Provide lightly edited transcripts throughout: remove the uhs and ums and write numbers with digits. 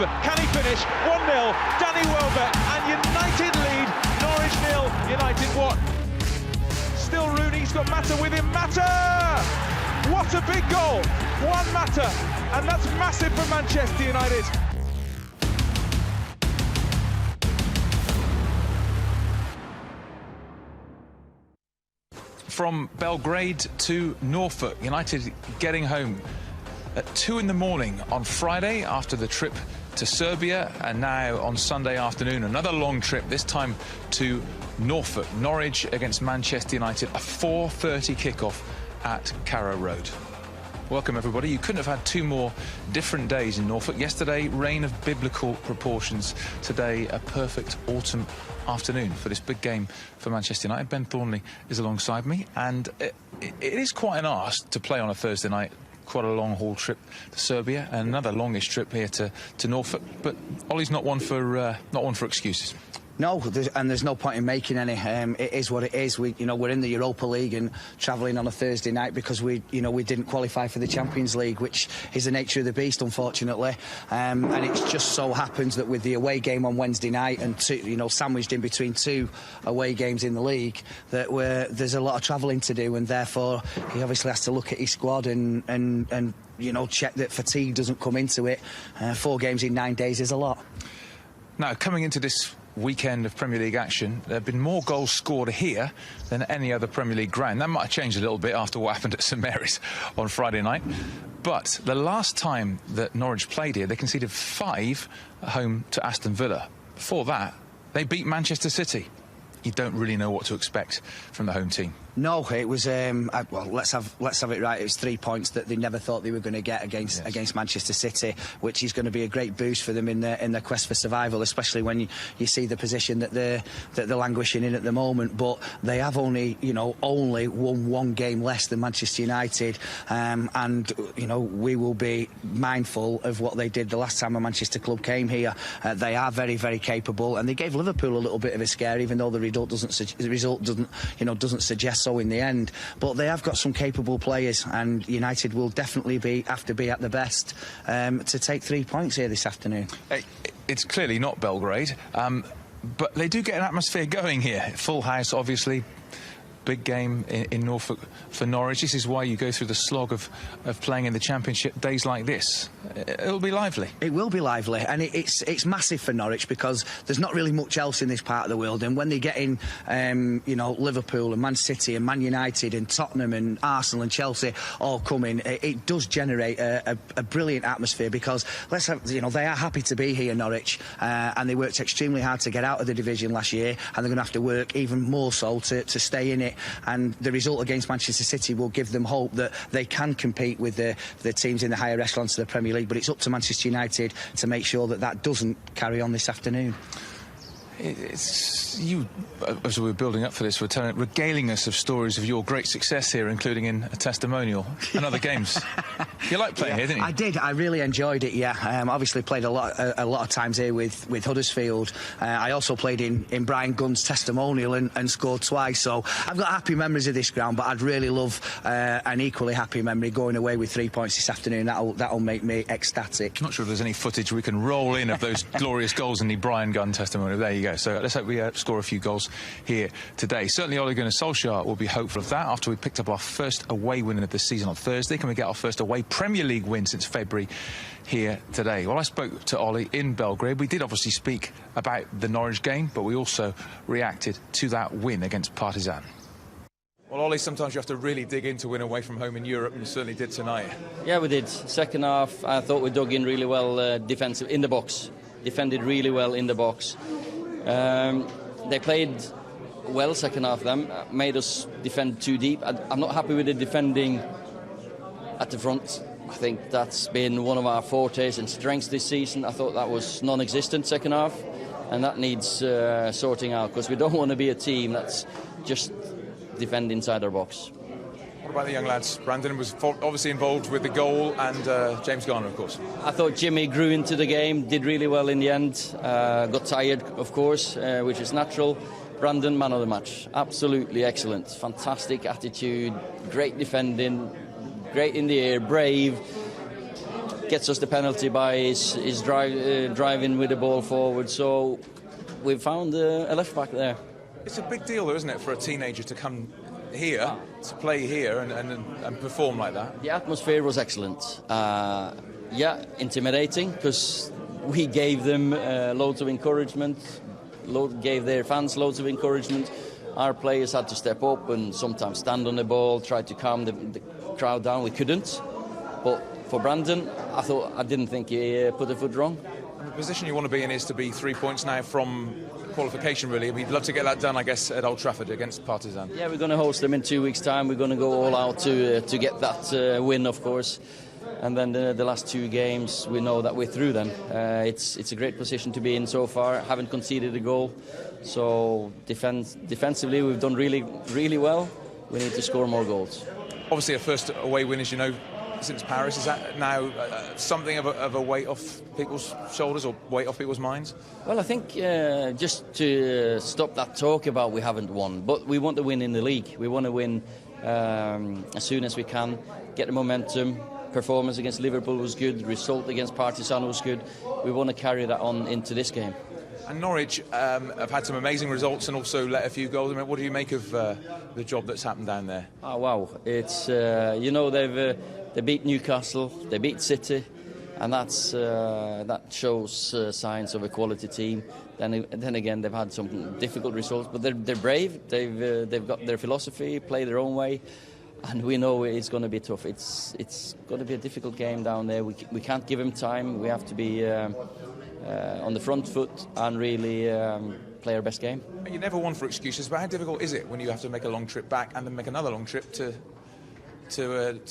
Welbeck, can he finish? 1-0, Danny Welbeck, and United lead, Norwich 0, United 1. Still Rooney's got Mata with him, Mata! What a big goal, one Mata, and that's massive for Manchester United. From Belgrade to Norfolk, United getting home at 2 in the morning on Friday after the trip to Serbia, and now on Sunday afternoon another long trip, this time to Norfolk. Norwich against Manchester United, a 4:30 kickoff at Carrow Road. Welcome everybody. You couldn't have had two more different days in Norfolk. Yesterday, rain of biblical proportions. Today, a perfect autumn afternoon for this big game for Manchester United. Ben Thornley is alongside me, and it is quite an arse to play on a Thursday night. Quite a long haul trip to Serbia, and another longish trip here to Norfolk. But Ollie's not one for excuses. No, there's no point in making any. It is what it is. We're in the Europa League and travelling on a Thursday night because we didn't qualify for the Champions League, which is the nature of the beast, unfortunately. And it just so happens that with the away game on Wednesday night and sandwiched in between two away games in the league, that there's a lot of travelling to do, and therefore he obviously has to look at his squad and check that fatigue doesn't come into it. 4 games in 9 days is a lot. Now, coming into this weekend of Premier League action, there have been more goals scored here than any other Premier League ground. That might have changed a little bit after what happened at St Mary's on Friday night. But the last time that Norwich played here, they conceded 5 at home to Aston Villa. Before that, they beat Manchester City. You don't really know what to expect from the home team. No, it was well, let's have it right. It was 3 points that they never thought they were going to get against Manchester City, which is going to be a great boost for them in their quest for survival, especially when you see the position that they're languishing in at the moment. But they have only won 1 game less than Manchester United, and we will be mindful of what they did the last time a Manchester club came here. They are very, very capable, and they gave Liverpool a little bit of a scare, even though the result doesn't suggest so in the end. But they have got some capable players, and United will definitely have to be at the best to take 3 points here this afternoon. It's clearly not Belgrade, but they do get an atmosphere going here. Full house, obviously. Big game in Norfolk for Norwich. This is why you go through the slog of playing in the Championship days like this. It'll be lively. It will be lively, and it's massive for Norwich because there's not really much else in this part of the world. And when they get in, Liverpool and Man City and Man United and Tottenham and Arsenal and Chelsea all coming, it does generate a brilliant atmosphere because they are happy to be here, Norwich, and they worked extremely hard to get out of the division last year, and they're going to have to work even more so to stay in it. And the result against Manchester City will give them hope that they can compete with the teams in the higher echelons of the Premier League. But it's up to Manchester United to make sure that doesn't carry on this afternoon. It's you, as we were building up for this, were regaling us of stories of your great success here, including in a testimonial and other games. You liked playing here, didn't you? I did. I really enjoyed it. Yeah, obviously played a lot of times here with Huddersfield. I also played in Brian Gunn's testimonial and scored twice. So I've got happy memories of this ground, but I'd really love an equally happy memory going away with 3 points this afternoon. That'll make me ecstatic. Not sure if there's any footage we can roll in of those glorious goals in the Brian Gunn testimonial. There you go. So let's hope we score a few goals here today. Certainly Ole Gunnar Solskjær will be hopeful of that after we picked up our first away win of the season on Thursday. Can we get our first away Premier League win since February here today? Well, I spoke to Ole in Belgrade. We did obviously speak about the Norwich game, but we also reacted to that win against Partizan. Well, Ole, sometimes you have to really dig in to win away from home in Europe, and you certainly did tonight. Yeah, we did. Second half, I thought we dug in really well defensive in the box. Defended really well in the box. They played well second half of them, made us defend too deep. I'm not happy with the defending at the front. I think that's been one of our fortes and strengths this season. I thought that was non-existent second half, and that needs sorting out because we don't want to be a team that's just defend inside our box. What about the young lads? Brandon was obviously involved with the goal, and James Garner, of course. I thought Jimmy grew into the game, did really well in the end. Got tired, of course, which is natural. Brandon, man of the match. Absolutely excellent. Fantastic attitude, great defending, great in the air, brave. gets us the penalty by his driving with the ball forward. So we've found a left back there. It's a big deal, though, isn't it, for a teenager to come here, to play here and perform like that? The atmosphere was excellent. Yeah, intimidating, because we gave them loads of encouragement, gave their fans loads of encouragement. Our players had to step up and sometimes stand on the ball, try to calm the crowd down. We couldn't. But for Brandon, I didn't think he put a foot wrong. And the position you want to be in is to be 3 points now from qualification, really. We'd love to get that done, I guess, at Old Trafford against Partizan. Yeah, we're going to host them in 2 weeks' time. We're going to go all out to get that win, of course. And then the last 2 games, we know that we're through then. It's a great position to be in so far. Haven't conceded a goal. So defensively, we've done really, really well. We need to score more goals. Obviously, a first away win, as you know, since Paris. Is that now something of a weight off people's shoulders or weight off people's minds? Well, I think just to stop that talk about we haven't won, but we want to win in the league. We want to win as soon as we can, get the momentum. Performance against Liverpool was good, result against Partizan was good. We want to carry that on into this game. And Norwich have had some amazing results and also let a few goals. I mean, what do you make of the job that's happened down there? Oh, wow. It's, you know, they beat Newcastle, they beat City, and that shows signs of a quality team. Then again, they've had some difficult results, but they're brave. They've got their philosophy, play their own way. And we know it's going to be tough. It's going to be a difficult game down there. We can't give them time. We have to be on the front foot and really play our best game. You never one for excuses, but how difficult is it when you have to make a long trip back and then make another long trip to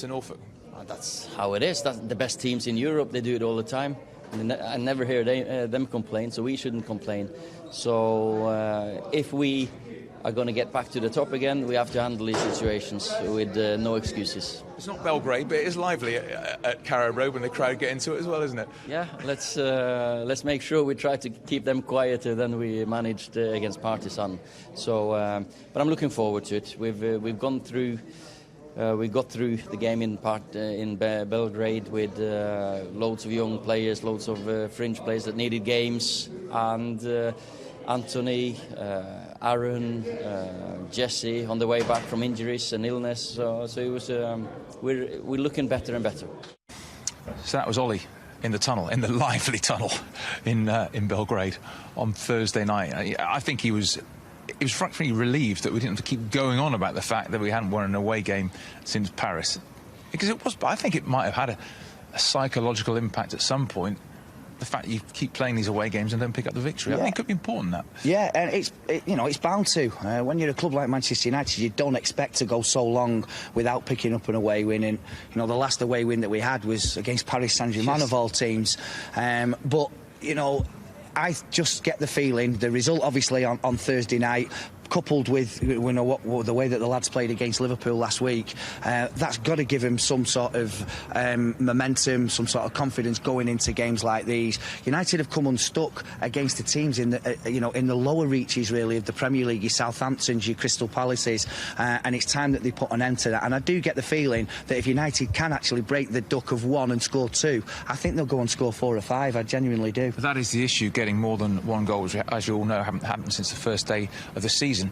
Norfolk? Well, that's how it is. That's the best teams in Europe. They do it all the time. I never hear them complain, so we shouldn't complain. So if we are going to get back to the top again, we have to handle these situations with no excuses. It's not Belgrade, but it is lively at Carrow Road when the crowd get into it as well, isn't it? Yeah, let's make sure we try to keep them quieter than we managed against Partizan. So, but I'm looking forward to it. We've gone through. We got through the game in Belgrade with loads of young players, loads of fringe players that needed games, and Anthony, Aaron, Jesse on the way back from injuries and illness. So it was we're looking better and better. So that was Ollie in the tunnel, in the lively tunnel in Belgrade on Thursday night. I think he was frankly relieved that we didn't have to keep going on about the fact that we hadn't won an away game since Paris, because it was. But I think it might have had a psychological impact at some point. The fact that you keep playing these away games and don't pick up the victory, yeah. I think it could be important, that. Yeah, and it's bound to. When you're a club like Manchester United, you don't expect to go so long without picking up an away win. And the last away win that we had was against Paris Saint-Germain, yes, of all teams. But I just get the feeling the result, obviously, on Thursday night, coupled with the way that the lads played against Liverpool last week, that's got to give him some sort of momentum, some sort of confidence going into games like these. United have come unstuck against the teams in the lower reaches, really, of the Premier League, your Southamptons, your Crystal Palaces, and it's time that they put an end to that. And I do get the feeling that if United can actually break the duck of 1 and score 2, I think they'll go and score 4 or 5. I genuinely do. But that is the issue, getting more than 1 goal, which, as you all know, haven't happened since the first day of the season.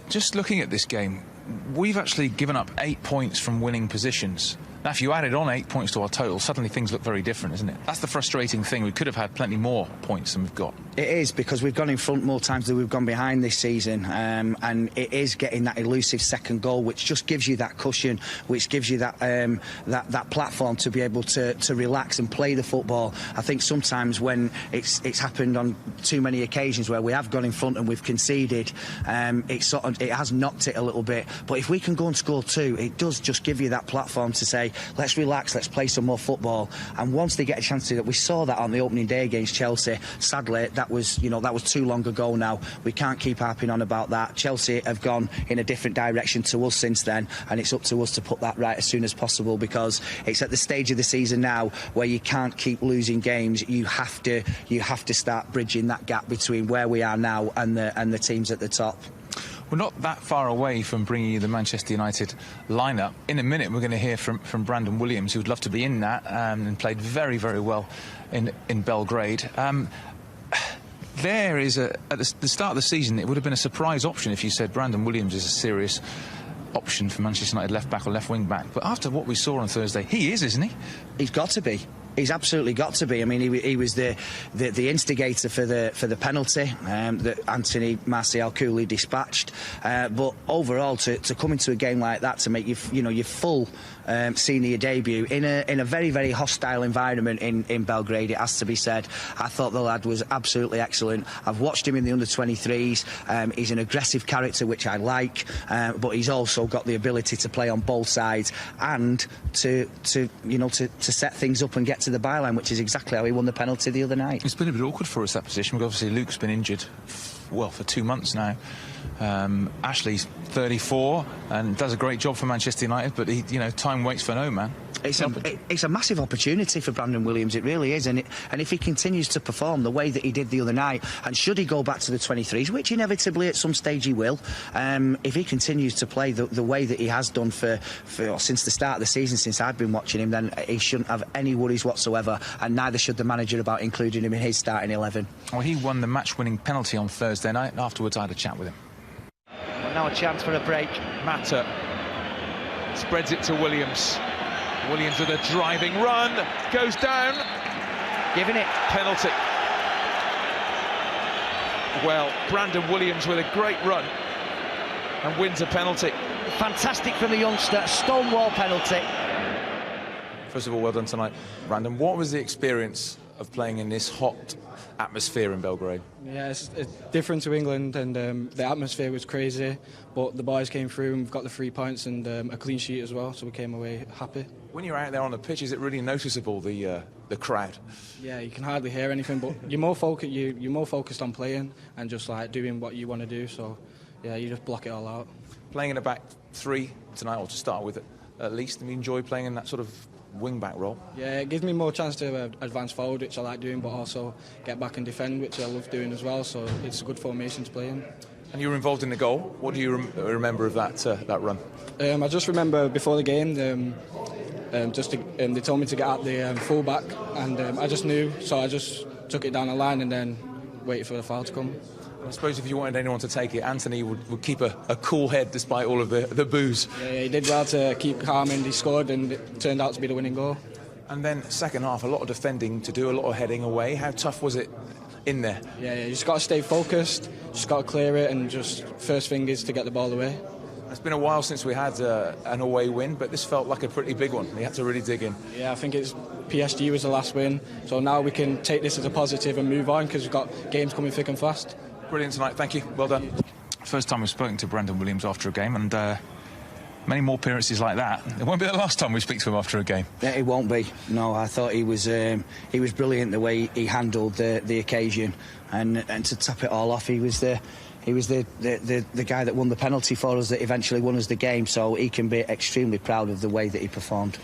Just looking at this game, we've actually given up 8 points from winning positions. Now, if you added on 8 points to our total, suddenly things look very different, isn't it? That's the frustrating thing. We could have had plenty more points than we've got. It is, because we've gone in front more times than we've gone behind this season, and it is getting that elusive second goal, which just gives you that cushion, which gives you that that platform to be able to relax and play the football. I think sometimes when it's happened on too many occasions where we have gone in front and we've conceded, it has knocked it a little bit. But if we can go and score 2, it does just give you that platform to say, let's relax, let's play some more football. And once they get a chance to do that, we saw that on the opening day against Chelsea. Sadly, that was too long ago now. We can't keep harping on about that. Chelsea have gone in a different direction to us since then, and it's up to us to put that right as soon as possible, because it's at the stage of the season now where you can't keep losing games. You have to start bridging that gap between where we are now and the teams at the top. We're not that far away from bringing you the Manchester United lineup. In a minute, we're going to hear from Brandon Williams, who would love to be in that, and played very, very well in Belgrade. There is at the start of the season, it would have been a surprise option if you said Brandon Williams is a serious option for Manchester United left back or left wing back. But after what we saw on Thursday, he is, isn't he? He's got to be. He's absolutely got to be. I mean, he was the instigator for the penalty that Anthony Martial coolly dispatched. But overall, to come into a game like that, to make your full senior debut in a very, very hostile environment in Belgrade, it has to be said. I thought the lad was absolutely excellent. I've watched him in the under-23s. He's an aggressive character, which I like, but he's also got the ability to play on both sides and to set things up and get to the byline, which is exactly how he won the penalty the other night. It's been a bit awkward for us, that position, because obviously Luke's been injured for 2 months now. Ashley's 34 and does a great job for Manchester United, but time waits for no man. It's a massive opportunity for Brandon Williams, it really is, and if he continues to perform the way that he did the other night, and should he go back to the 23s, which inevitably at some stage he will, if he continues to play the way that he has done for since the start of the season, since I've been watching him, then he shouldn't have any worries whatsoever, and neither should the manager about including him in his starting 11. Well, he won the match-winning penalty on Thursday night, and afterwards I had a chat with him. Well, now a chance for a break. Mata spreads it to Williams. Williams with a driving run, goes down, giving it, penalty. Well, Brandon Williams with a great run and wins a penalty. Fantastic from the youngster, stonewall penalty. First of all, well done tonight, Brandon. What was the experience of playing in this hot atmosphere in Belgrade? Yeah, it's different to England, and the atmosphere was crazy, but the boys came through and we've got the 3 points and a clean sheet as well, so we came away happy. When you're out there on the pitch, is it really noticeable, the crowd? Yeah, you can hardly hear anything, but you're more focused on playing and just like doing what you want to do, so yeah, you just block it all out. Playing in a back three tonight, or to start with at least, and you enjoy playing in that sort of wing-back role? Yeah, it gives me more chance to advance forward, which I like doing, but also get back and defend, which I love doing as well, so it's a good formation to play in. And you were involved in the goal. What do you remember of that run? I just remember before the game, they told me to get at the full-back, and I just knew, so I just took it down the line and then waited for the foul to come. I suppose if you wanted anyone to take it, Anthony would keep a cool head despite all of the booze. Yeah, he did well to keep calm, and he scored, and it turned out to be the winning goal. And then second half, a lot of defending to do, a lot of heading away. How tough was it in there? Yeah, you just got to stay focused, just got to clear it, and just first thing is to get the ball away. It's been a while since we had an away win, but this felt like a pretty big one. We had to really dig in. Yeah, I think PSG was the last win, so now we can take this as a positive and move on, because we've got games coming thick and fast. Brilliant tonight, thank you, well done. First time we've spoken to Brandon Williams after a game, and many more appearances like that. It won't be the last time we speak to him after a game. Yeah, it won't be. No, I thought he was brilliant the way he handled the occasion, and to top it all off, he was the guy that won the penalty for us that eventually won us the game, so he can be extremely proud of the way that he performed.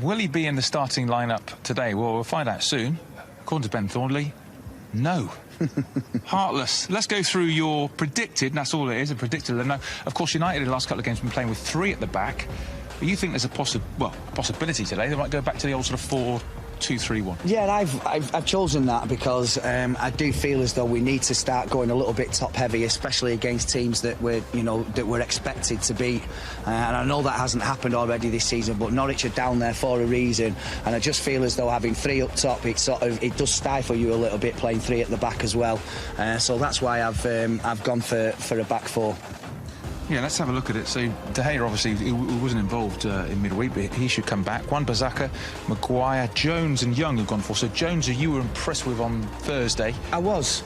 Will he be in the starting lineup today? Well, we'll find out soon. According to Ben Thornley, no. Heartless. Let's go through your predicted, and that's all it is, a predicted. No. Of course, United in the last couple of games have been playing with 3 at the back. But you think there's a possibility today they might go back to the old sort of 4-2-3-1? Yeah, I've chosen that because I do feel as though we need to start going a little bit top heavy, especially against teams that we're expected to beat. And I know that hasn't happened already this season, but Norwich are down there for a reason. And I just feel as though having 3 up top, it does stifle you a little bit playing 3 at the back as well. So that's why I've gone for a back 4. Yeah, let's have a look at it. So De Gea, obviously, he wasn't involved in midweek, but he should come back. Wan-Bissaka, Maguire, Jones and Young have gone for. So Jones, who you were impressed with on Thursday? I was.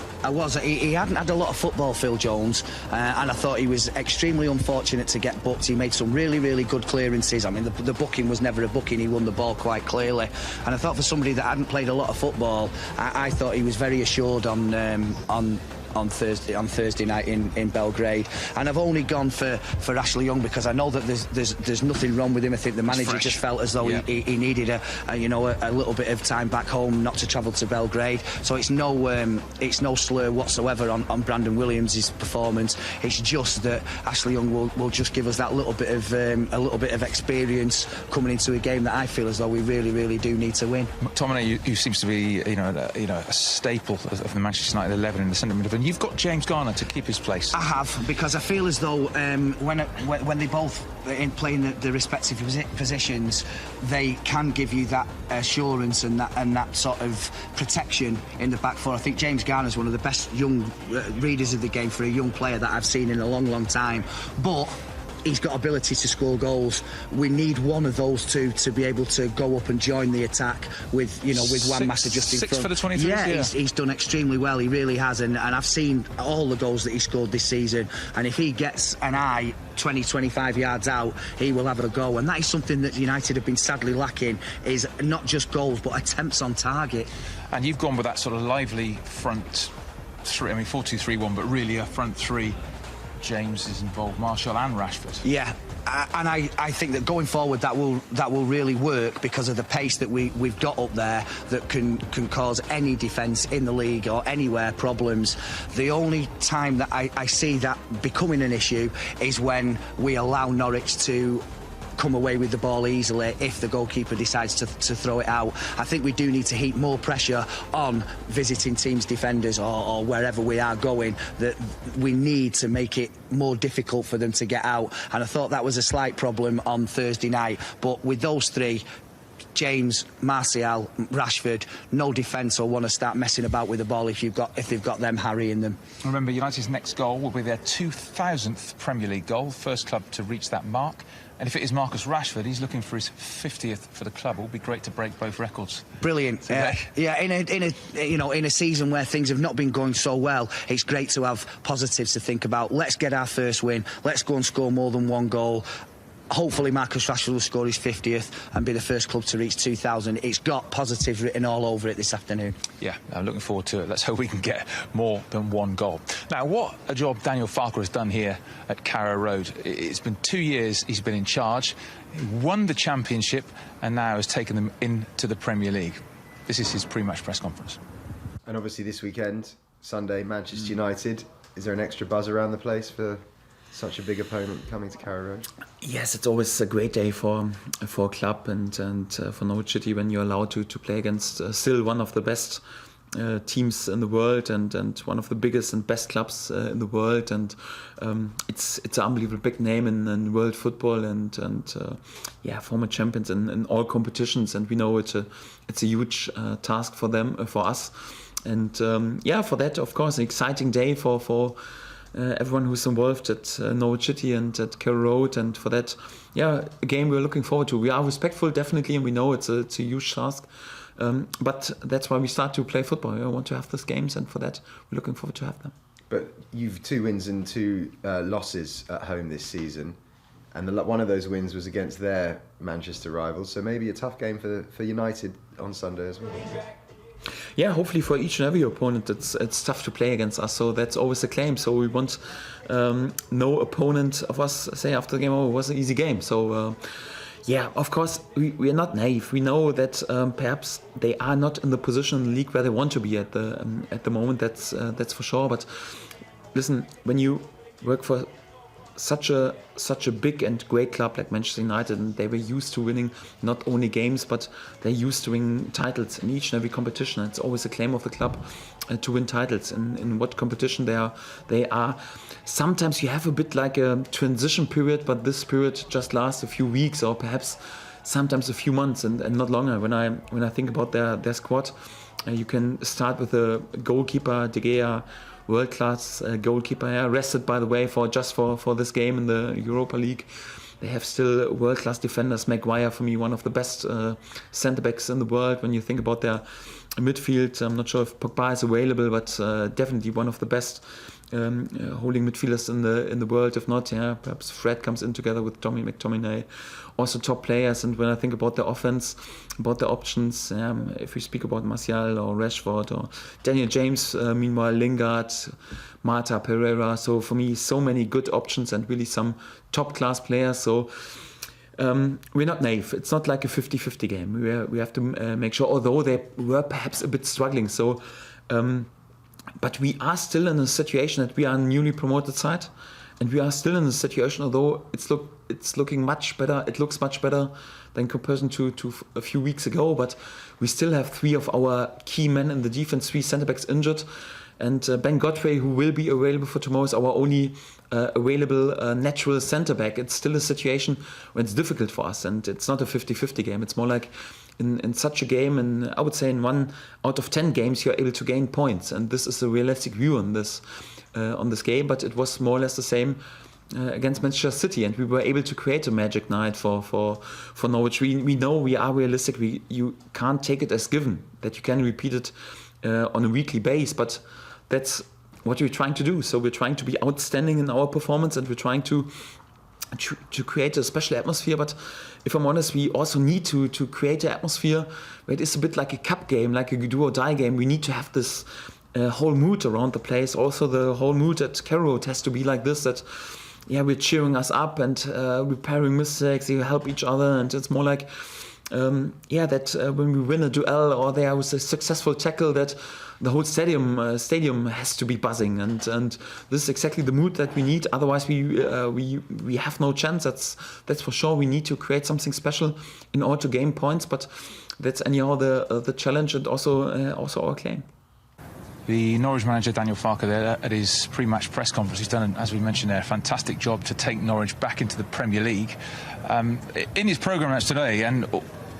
He hadn't had a lot of football, Phil Jones, and I thought he was extremely unfortunate to get booked. He made some really, really good clearances. I mean, the booking was never a booking. He won the ball quite clearly. And I thought for somebody that hadn't played a lot of football, I thought he was very assured on on Thursday night in Belgrade, and I've only gone for Ashley Young because I know that there's nothing wrong with him. I think the manager just felt as though he needed a little bit of time back home, not to travel to Belgrade. So it's no slur whatsoever on Brandon Williams' performance. It's just that Ashley Young will just give us that little bit of experience coming into a game that I feel as though we really do need to win. McTominay, who seems to be a staple of the Manchester United 11 in the centre midfield, and you've got James Garner to keep his place. I have, because I feel as though when they both in playing the respective positions, they can give you that assurance and that sort of protection in the back four. I think James Garner is one of the best young readers of the game for a young player that I've seen in a long time, but he's got ability to score goals. We need one of those two to be able to go up and join the attack with Wan-Bissaka just in front. 6 for the 23s. Yeah, he's done extremely well. He really has, and I've seen all the goals that he scored this season. And if he gets an eye 20-25 yards out, he will have a go. And that is something that United have been sadly lacking, is not just goals but attempts on target. And you've gone with that sort of lively front three. I mean, 4-2-3-1, but really a front three. James is involved, Martial and Rashford. Yeah, and I think that going forward that will really work because of the pace that we've got up there that can cause any defence in the league or anywhere problems. The only time that I see that becoming an issue is when we allow Norwich to come away with the ball easily if the goalkeeper decides to throw it out. I think we do need to heap more pressure on visiting teams' defenders or wherever we are going, that we need to make it more difficult for them to get out, and I thought that was a slight problem on Thursday night. But with those three, James, Martial, Rashford, no defence will want to start messing about with the ball if they've got them harrying them. Remember, United's next goal will be their 2000th Premier League goal, first club to reach that mark. And if it is Marcus Rashford, he's looking for his 50th for the club. It will be great to break both records. Brilliant. Yeah, in a season where things have not been going so well, it's great to have positives to think about. Let's get our first win. Let's go and score more than one goal. Hopefully Marcus Rashford will score his 50th and be the first club to reach 2,000. It's got positives written all over it this afternoon. Yeah, I'm looking forward to it. Let's hope we can get more than one goal. Now, what a job Daniel Farke has done here at Carrow Road. It's been 2 years he's been in charge. He won the Championship and now has taken them into the Premier League. This is his pre-match press conference. And obviously this weekend, Sunday, Manchester United. Is there an extra buzz around the place for such a big opponent coming to Carrow Road? Yes, it's always a great day for a club and for Norwich City when you're allowed to play against still one of the best teams in the world and one of the biggest and best clubs in the world, and it's an unbelievable big name in world football and former champions in all competitions, and we know it's a huge task for them, for us, and for that, of course, an exciting day for everyone who's involved at Norwich City and at Carrow Road, and for that, a game we're looking forward to. We are respectful, definitely, and we know it's a huge task, but that's why we start to play football. We want to have these games, and for that, we're looking forward to have them. But you've 2 wins and 2 losses at home this season, and one of those wins was against their Manchester rivals, so maybe a tough game for United on Sunday as well. Yeah, hopefully for each and every opponent it's tough to play against us, so that's always the claim. So we want no opponent of us say after the game, oh, it was an easy game. So of course we are not naive. We know that perhaps they are not in the position in the league where they want to be at the moment. That's for sure. But listen, when you work for such a big and great club like Manchester United, and they were used to winning not only games, but they're used to winning titles in each and every competition. It's always a claim of the club to win titles in what competition they are. Sometimes you have a bit like a transition period, but this period just lasts a few weeks or perhaps sometimes a few months and not longer. When I think about their squad, you can start with a goalkeeper, De Gea, world-class goalkeeper, rested by the way for this game in the Europa League. They have still world-class defenders. Maguire, for me, one of the best centre-backs in the world. When you think about their midfield, I'm not sure if Pogba is available, but definitely one of the best holding midfielders in the world. If not, perhaps Fred comes in together with Tommy McTominay. Also top players. And when I think about the offense, about the options, if we speak about Martial or Rashford or Daniel James, meanwhile Lingard, Mata, Pereira. So for me, so many good options and really some top class players. So we're not naive. It's not like a 50-50 game. We have to make sure, although they were perhaps a bit struggling. So. But we are still in a situation that we are a newly promoted side, and we are still in a situation, although it's looking much better. It looks much better than comparison to a few weeks ago. But we still have 3 of our key men in the defense, 3 centre backs injured, and Ben Godfrey, who will be available for tomorrow, is our only available natural centre back. It's still a situation where it's difficult for us, and it's not a 50-50 game. It's more like. In such a game, and I would say in 1 out of 10 games, you're able to gain points, and this is a realistic view on this game. But it was more or less the same against Manchester City, and we were able to create a magic night for Norwich. We know we are realistic. You can't take it as given that you can repeat it on a weekly basis, but that's what we're trying to do. So we're trying to be outstanding in our performance, and we're trying to create a special atmosphere. But if I'm honest, we also need to create an atmosphere where it is a bit like a cup game, like a do or die game. We need to have this whole mood around the place. Also the whole mood at Carrow Road has to be like this, that we're cheering us up and repairing mistakes, we help each other, and it's more like that when we win a duel or there was a successful tackle, that the whole stadium has to be buzzing, and this is exactly the mood that we need. Otherwise, we have no chance. That's for sure. We need to create something special in order to gain points. But that's anyhow the challenge, and also our claim. The Norwich manager Daniel Farke there at his pre-match press conference, he's done, as we mentioned there, a fantastic job to take Norwich back into the Premier League. In his programme notes today, and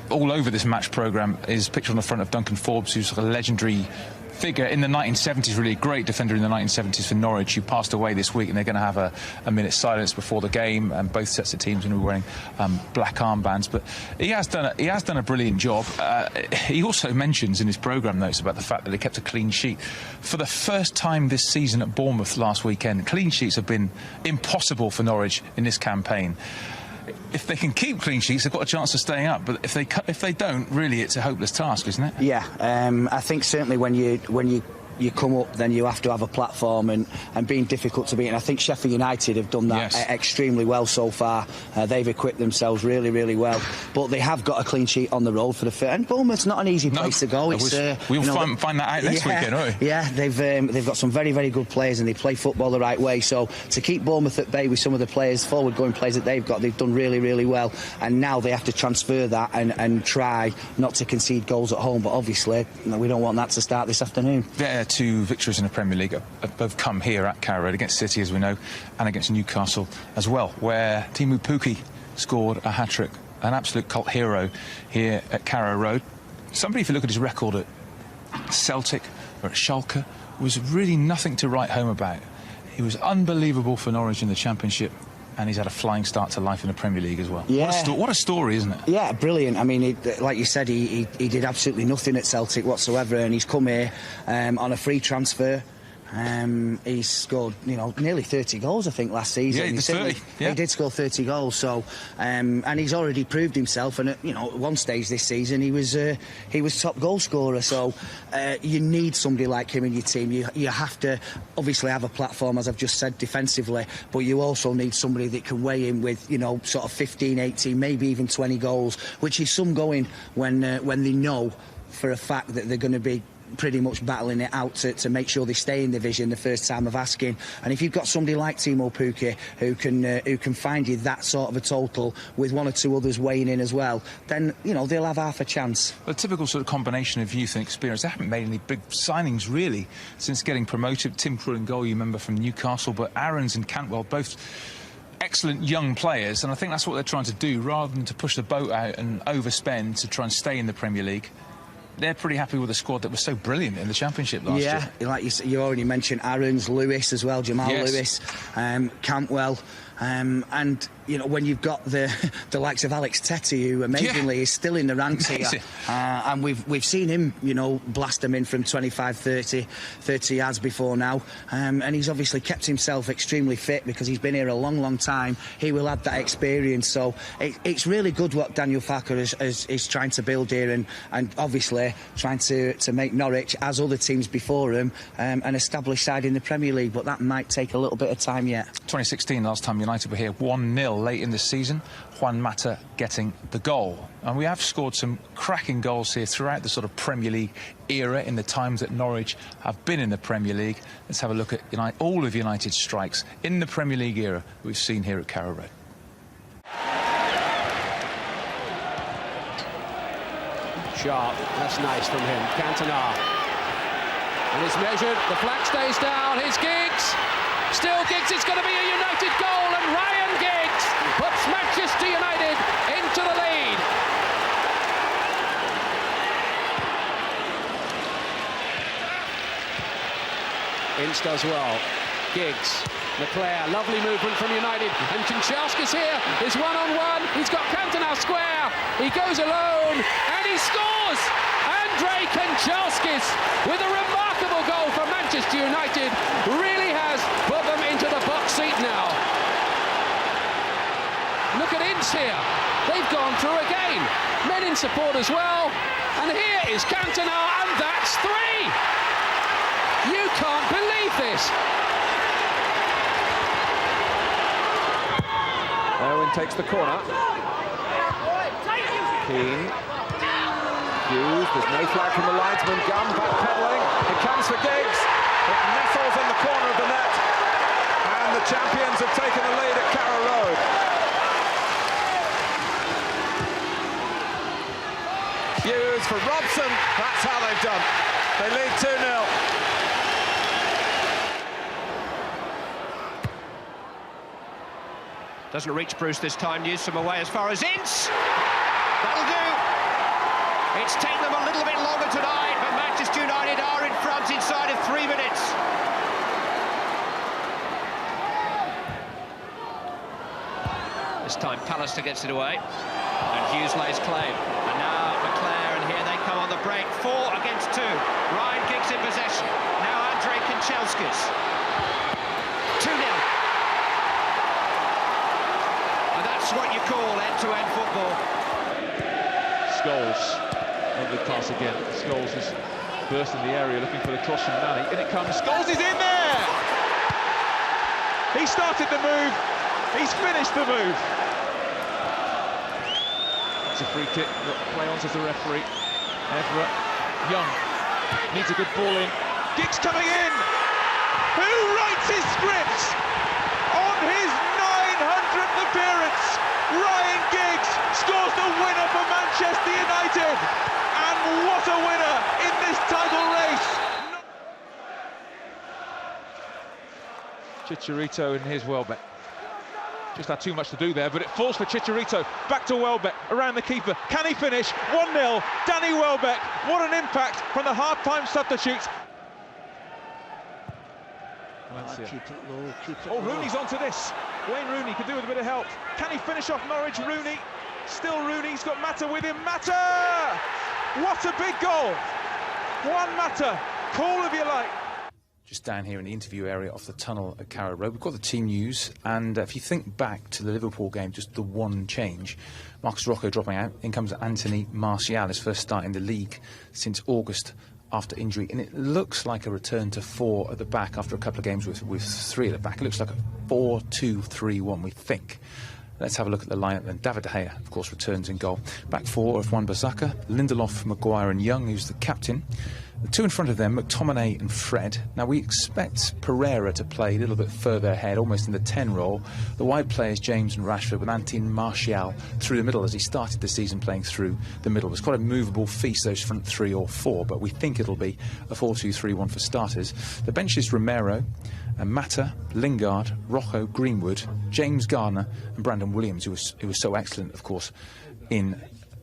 all over this match programme, is a picture on the front of Duncan Forbes, who's a legendary figure in the 1970s, really a great defender in the 1970s for Norwich, who passed away this week, and they're going to have a minute's silence before the game, and both sets of teams are going to be wearing black armbands. But he has done a brilliant job. He also mentions in his programme notes about the fact that they kept a clean sheet for the first time this season at Bournemouth last weekend. Clean sheets have been impossible for Norwich in this campaign. If they can keep clean sheets, they've got a chance of staying up. But if they don't, really, it's a hopeless task, isn't it? Yeah, I think certainly when you come up, then you have to have a platform and being difficult to beat. And I think Sheffield United have done that extremely well so far. They've equipped themselves really, really well. But they have got a clean sheet on the road for the first. And Bournemouth's not an easy place to go. It's, we'll find that out next weekend, won't we? Yeah, they've got some very, very good players, and they play football the right way. So to keep Bournemouth at bay with some of the forward-going players that they've got, they've done really, really well. And now they have to transfer that and try not to concede goals at home. But obviously, we don't want that to start this afternoon. Their 2 victories in the Premier League have both come here at Carrow Road, against City, as we know, and against Newcastle as well, where Teemu Pukki scored a hat-trick, an absolute cult hero here at Carrow Road. Somebody, if you look at his record at Celtic or at Schalke, was really nothing to write home about. He was unbelievable for Norwich in the Championship, and he's had a flying start to life in the Premier League as well. Yeah. What a story, isn't it? Yeah, brilliant. I mean, like you said, he did absolutely nothing at Celtic whatsoever, and he's come here on a free transfer. He's scored, nearly 30 goals, I think, last season. Yeah, he did score 30 goals. So, and he's already proved himself. And at one stage this season, he was top goal scorer. So, you need somebody like him in your team. You have to obviously have a platform, as I've just said, defensively, but you also need somebody that can weigh in with sort of 15, 18, maybe even 20 goals, which is some going when they know for a fact that they're going to be pretty much battling it out to make sure they stay in the division the first time of asking. And if you've got somebody like Teemu Pukki who can find you that sort of a total with 1 or 2 others weighing in as well, then they'll have half a chance. A typical sort of combination of youth and experience. They haven't made any big signings really since getting promoted. Tim Krul in goal, you remember, from Newcastle, but Aarons and Cantwell both excellent young players, and I think that's what they're trying to do, rather than to push the boat out and overspend to try and stay in the Premier League. They're pretty happy with a squad that was so brilliant in the Championship last year. Yeah, like you already mentioned, Aarons, Lewis as well, Jamal Lewis, Cantwell. And you know, when you've got the likes of Alex Tettey, who amazingly is still in the ranks here, and we've seen him, you know, blast them in from 25, 30 yards before now, and he's obviously kept himself extremely fit because he's been here a long time. He will add that experience, so it's really good what Daniel Farke is trying to build here, and obviously trying to make Norwich, as other teams before him, an established side in the Premier League, but that might take a little bit of time yet. 2016, last time United were here, 1-0 late in the season. Wan-Bissaka getting the goal. And we have scored some cracking goals here throughout the sort of Premier League era in the times that Norwich have been in the Premier League. Let's have a look at all of United's strikes in the Premier League era we've seen here at Carrow Road. Sharp, that's nice from him. Cantona. And it's measured, the flag stays down, here's Giggs. Still Giggs, it's going to be a United goal, and Ryan Giggs puts Manchester United into the lead. Ince does well. Giggs, Leclerc, lovely movement from United, and Kanchelskis here is one-on-one. He's got Cantona square, he goes alone, and he scores! Andrei Kanchelskis with a remarkable goal for Manchester United, really has put them into the box seat now. Look at Ince here, they've gone through again, men in support as well, and here is Cantona, and that's 3! You can't believe this! Owen takes the corner. Keane. Hughes, there's no flag from the linesman. Gunn backpedaling. It comes for Giggs. It nestles in the corner of the net. And the champions have taken the lead at Carrow Road. Hughes for Robson. That's how they've done. They lead 2-0. Doesn't reach Bruce this time, used from away as far as Ince. That'll do. It's taken them a little bit longer tonight, but Manchester United are in front inside of 3 minutes. This time Pallister gets it away, and Hughes lays claim. And now Leclerc, and here they come on the break. 4 against 2. Ryan Giggs in possession. Now Andrei Kanchelskis. 2-0. That's what you call end-to-end football. Scholes, lovely pass again. Scholes has burst in the area looking for the cross from Nani. In it comes. Scholes is in there! He started the move. He's finished the move. It's a free kick. Play on, says the referee. Everett. Young needs a good ball in. Giggs coming in. Who writes his scripts on his 900th appearance? Ryan Giggs scores the winner for Manchester United, and what a winner in this title race. Chicharito and here's Welbeck. Just had too much to do there, but it falls for Chicharito. Back to Welbeck, around the keeper. Can he finish? 1-0, Danny Welbeck. What an impact from the half-time substitutes. Keep it low, keep it low. Rooney's onto this. Wayne Rooney could do with a bit of help. Can he finish off Norwich? Rooney. Still Rooney. He's got Mata with him. Mata! What a big goal. Wan-Bissaka. Call if you like. Just down here in the interview area off the tunnel at Carrow Road, we've got the team news, and if you think back to the Liverpool game, just the one change, Marcus Rocco dropping out, in comes Anthony Martial, his first start in the league since August after injury, and it looks like a return to 4 at the back after a couple of games with 3 at the back. It looks like a 4-2-3-1, we think. Let's have a look at the lineup then. David De Gea, of course, returns in goal. Back 4 of Wan-Bissaka, Lindelof, Maguire and Young, who's the captain. The 2 in front of them, McTominay and Fred. Now, we expect Pereira to play a little bit further ahead, almost in the 10 role. The wide players, James and Rashford, with Anthony Martial through the middle, as he started the season playing through the middle. It's quite a movable feast, those front 3 or 4, but we think it'll be a 4-2-3-1 for starters. The bench is Romero, Mata, Lingard, Rocco, Greenwood, James Garner and Brandon Williams, who was so excellent, of course, in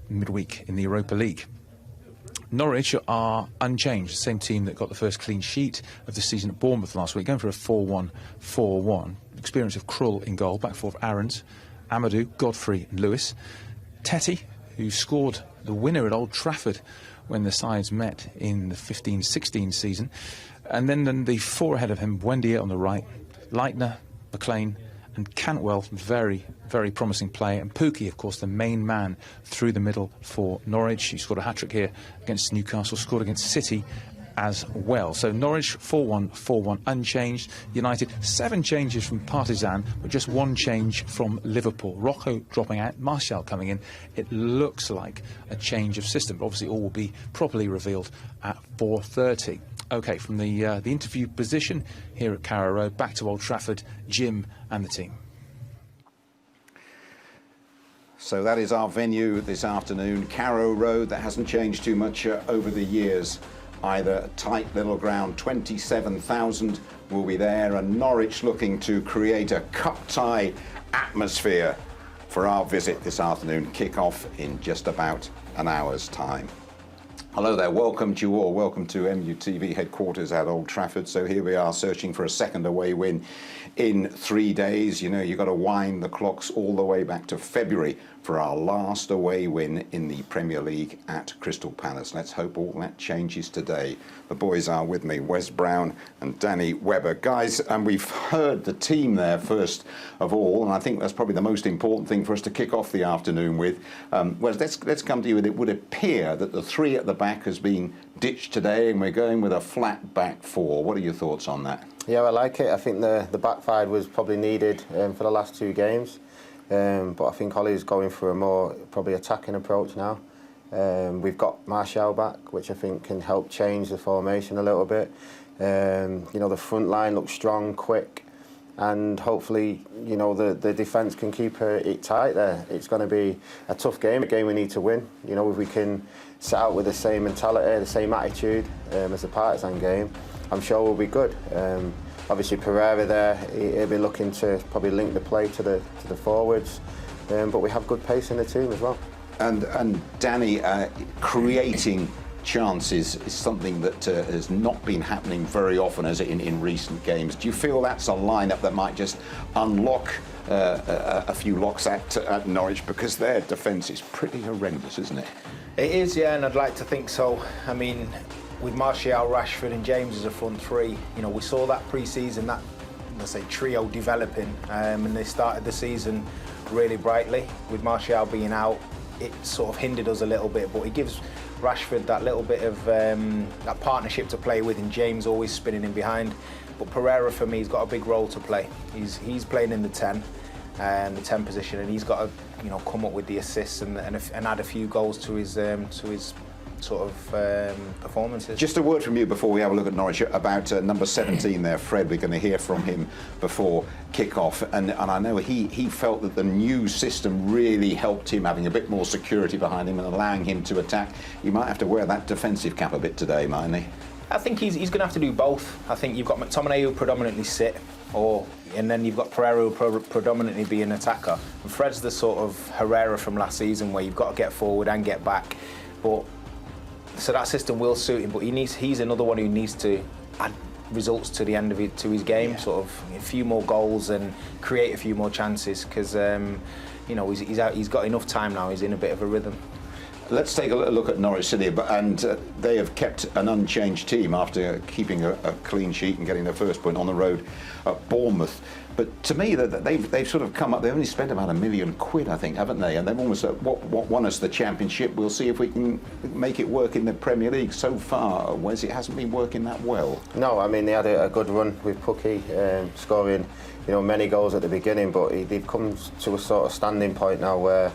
midweek in the Europa League. Norwich are unchanged, the same team that got the first clean sheet of the season at Bournemouth last week, going for a 4-1-4-1. experience of Krull in goal, back four of Aarons, Amadou, Godfrey and Lewis. Tetty, who scored the winner at Old Trafford when the sides met in the 15-16 season. And then the four ahead of him, Buendia on the right, Leitner, McLean and Cantwell, very, very promising play. And Pookie, of course, the main man through the middle for Norwich. He scored a hat-trick here against Newcastle, scored against City as well. So Norwich 4-1, 4-1 unchanged. United 7 changes from Partizan, but just 1 change from Liverpool. Rocco dropping out, Martial coming in. It looks like a change of system, but obviously all will be properly revealed at 4:30. OK, from the interview position here at Carrow Road, back to Old Trafford, Jim and the team. So that is our venue this afternoon, Carrow Road. That hasn't changed too much over the years. Either a tight little ground, 27,000 will be there, and Norwich looking to create a cup-tie atmosphere for our visit this afternoon. Kick-off in just about an hour's time. Hello there, welcome to you all. Welcome to MUTV headquarters at Old Trafford. So here we are searching for a second away win in 3 days. You know, you've got to wind the clocks all the way back to February for our last away win in the Premier League at Crystal Palace. Let's hope all that changes today. The boys are with me, Wes Brown and Danny Webber. Guys, and we've heard the team there first of all, and I think that's probably the most important thing for us to kick off the afternoon with. Wes, let's come to you with it. Would appear that the three at the back has been ditched today and we're going with a flat back four. What are your thoughts on that? Yeah, I like it. I think the back five was probably needed for the last 2 games. But I think Ollie's going for a more probably attacking approach now. We've got Martial back, which I think can help change the formation a little bit. You know, the front line looks strong, quick, and hopefully, you know, the defence can keep it tight there. It's going to be a tough game, a game we need to win. You know, if we can set out with the same mentality, the same attitude as the Partizan game, I'm sure we'll be good. Obviously Pereira there, he'll be looking to probably link the play to the forwards, but we have good pace in the team as well. And Danny, creating chances is something that has not been happening very often as in recent games. Do you feel that's a lineup that might just unlock a few locks at Norwich, because their defence is pretty horrendous, isn't it? It is, yeah, and I'd like to think so. I mean, with Martial, Rashford and James as a front three, you know, we saw that pre-season, that, let's say, trio developing, and they started the season really brightly. With Martial being out, it sort of hindered us a little bit, but it gives Rashford that little bit of that partnership to play with, and James always spinning in behind. But Pereira, for me, has got a big role to play. He's playing in the 10 position, and he's got to, you know, come up with the assists and add a few goals to his sort of performances. Just a word from you before we have a look at Norwich about number 17 there, Fred. We're going to hear from him before kick-off, and I know he felt that the new system really helped him, having a bit more security behind him and allowing him to attack. He might have to wear that defensive cap a bit today, mightn't he? I think he's going to have to do both. I think you've got McTominay who predominantly sit, and then you've got Pereira who predominantly be an attacker. And Fred's the sort of Herrera from last season, where you've got to get forward and get back. So that system will suit him, but he's another one who needs to add results to the end of it, to his game, sort of a few more goals and create a few more chances, because you know, he's got enough time now. He's in a bit of a rhythm. Let's take a look at Norwich City, and they have kept an unchanged team after keeping a clean sheet and getting their first point on the road at Bournemouth. But to me, they've sort of come up. They've only spent about £1 million, I think, haven't they? And they've almost won us the Championship. We'll see if we can make it work in the Premier League. So far, Wes, it hasn't been working that well. No, I mean, they had a good run with Pookie, scoring, you know, many goals at the beginning, but they've come to a sort of standing point now where,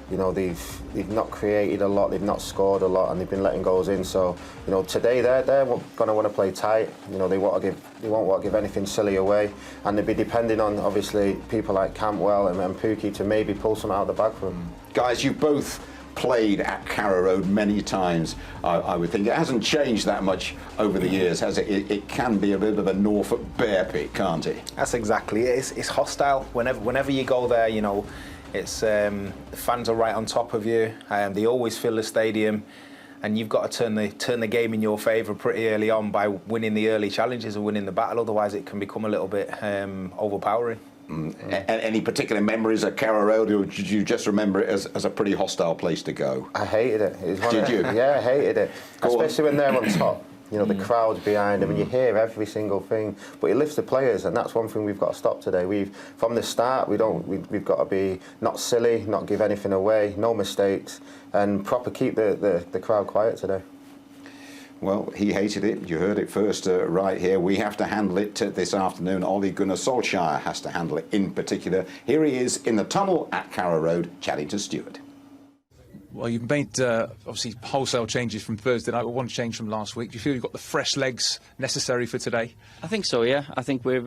you know, they've not created a lot, they've not scored a lot, and they've been letting goals in. So, you know, today they're going to want to play tight. You know, they won't want to give anything silly away, and they'll be depending on, obviously, people like Cantwell and Pookie to maybe pull some out of the back room. Guys, you've both played at Carrow Road many times. I would think it hasn't changed that much over the years, has it? It can be a bit of a Norfolk bear pit, can't it? That's exactly it. It's hostile. Whenever you go there, you know, it's the fans are right on top of you. They always fill the stadium, and you've got to turn the game in your favour pretty early on by winning the early challenges and winning the battle. Otherwise, it can become a little bit overpowering. Any particular memories at Carrow Road, or did you just remember it as a pretty hostile place to go? I hated it. Did you? Yeah, I hated it. Especially when they're on top. You know, the crowd's behind them and you hear every single thing. But it lifts the players, and that's one thing we've got to stop today. From the start, we've got to be not silly, not give anything away, no mistakes, and keep the crowd quiet today. Well, he hated it. You heard it first right here. We have to handle it this afternoon. Ole Gunnar Solskjær has to handle it in particular. Here he is in the tunnel at Carrow Road, chatting to Stuart. Well, you've made, obviously, wholesale changes from Thursday night, but one change from last week. Do you feel you've got the fresh legs necessary for today? I think so, yeah. I think we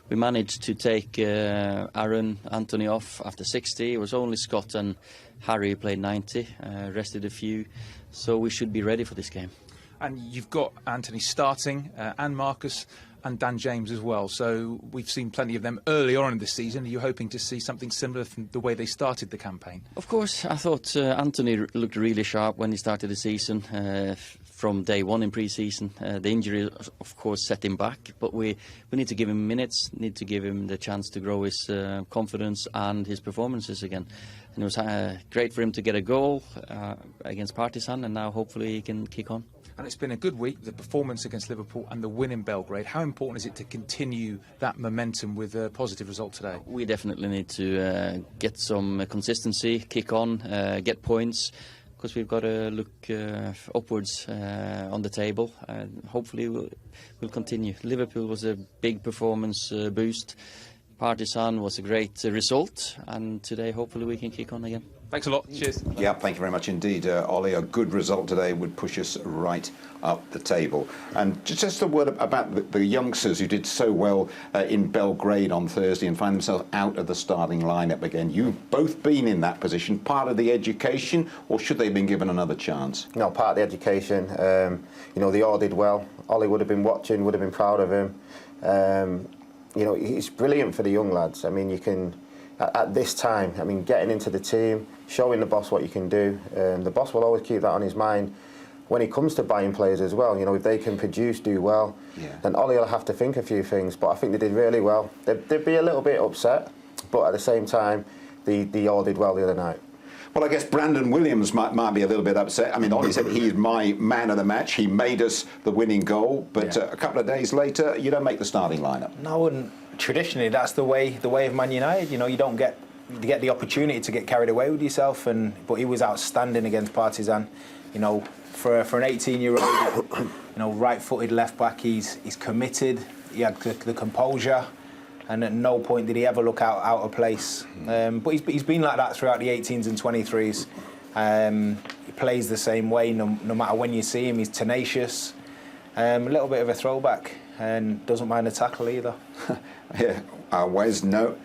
managed to take Aaron, Anthony off after 60. It was only Scott and Harry who played 90, rested a few. So we should be ready for this game. And you've got Anthony starting, and Marcus and Dan James as well. So we've seen plenty of them early on in the season. Are you hoping to see something similar from the way they started the campaign? Of course, I thought Anthony looked really sharp when he started the season. From day one in pre-season, the injury, of course, set him back. But we need to give him minutes, need to give him the chance to grow his confidence and his performances again. And it was great for him to get a goal against Partizan, and now hopefully he can kick on. And it's been a good week, the performance against Liverpool and the win in Belgrade. How important is it to continue that momentum with a positive result today? We definitely need to get some consistency, kick on, get points, because we've got to look upwards on the table. Hopefully we'll continue. Liverpool was a big performance boost. Partizan was a great result, and today hopefully we can kick on again. Thanks a lot. Cheers. Yeah, thank you very much indeed, Ollie. A good result today would push us right up the table. And just a word about the youngsters who did so well in Belgrade on Thursday and find themselves out of the starting lineup again. You've both been in that position. Part of the education, or should they have been given another chance? No, part of the education. You know, they all did well. Ollie would have been watching, would have been proud of him. You know, it's brilliant for the young lads. I mean, you can, at this time, I mean, getting into the team, showing the boss what you can do. The boss will always keep that on his mind when it comes to buying players as well. You know, if they can produce, do well, then Ollie will have to think a few things. But I think they did really well. They'd be a little bit upset, but at the same time, they all did well the other night. Well, I guess Brandon Williams might be a little bit upset. I mean, Ollie said he's my man of the match. He made us the winning goal, but a couple of days later, you don't make the starting lineup. No, and traditionally that's the way of Man United. You know, you don't get the opportunity to get carried away with yourself. But he was outstanding against Partizan. You know, for an 18-year-old, you know, right-footed left back, he's committed. He had the composure. And at no point did he ever look out of place. But he's been like that throughout the 18s and 23s. He plays the same way no matter when you see him. He's tenacious. A little bit of a throwback, and doesn't mind a tackle either. Yeah, Wes, no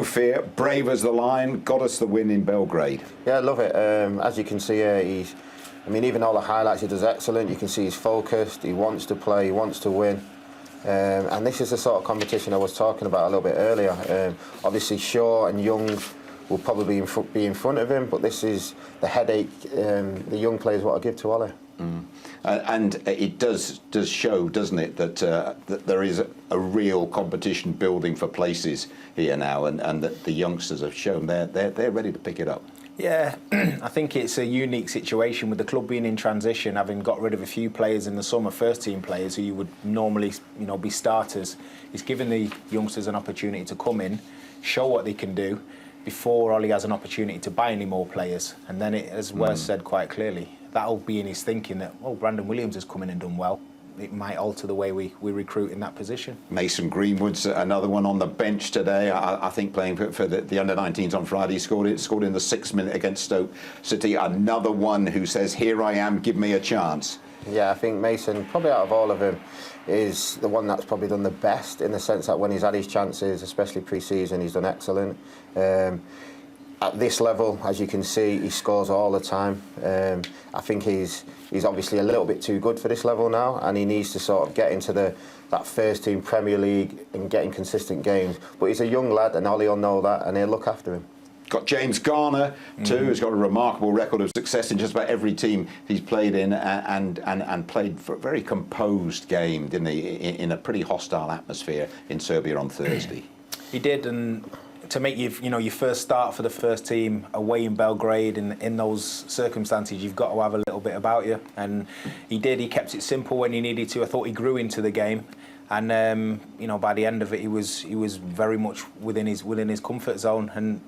fear. Brave as the lion, got us the win in Belgrade. Yeah, I love it. As you can see here, I mean, even all the highlights, he does excellent. You can see he's focused. He wants to play. He wants to win. And this is the sort of competition I was talking about a little bit earlier. Obviously, Shaw and Young will probably be in front of him, but this is the headache the young players want to give to Ollie. And it does show, doesn't it, that there is a real competition building for places here now, and that the youngsters have shown they're ready to pick it up. Yeah, I think it's a unique situation with the club being in transition, having got rid of a few players in the summer, first-team players who you would normally, you know, be starters. It's given the youngsters an opportunity to come in, show what they can do, before Ollie has an opportunity to buy any more players. And then, as Wes said quite clearly, that'll be in his thinking that, oh, Brandon Williams has come in and done well. It might alter the way we recruit in that position. Mason Greenwood's another one on the bench today. I think playing for the under-19s on Friday. He scored in the 6th minute against Stoke City. Another one who says, here I am, give me a chance. Yeah, I think Mason, probably out of all of them, is the one that's probably done the best, in the sense that when he's had his chances, especially pre-season, he's done excellent. At this level, as you can see, he scores all the time. I think he's obviously a little bit too good for this level now, and he needs to sort of get into that first-team Premier League and getting consistent games. But he's a young lad, and Ollie will know that, and he'll look after him. Got James Garner too, who's got a remarkable record of success in just about every team he's played in, and played for a very composed game, didn't he, in a pretty hostile atmosphere in Serbia on Thursday. He did, and to make your first start for the first team away in Belgrade in those circumstances, you've got to have a little bit about you. And he did. He kept it simple when he needed to. I thought he grew into the game. And by the end of it, he was very much within his comfort zone. And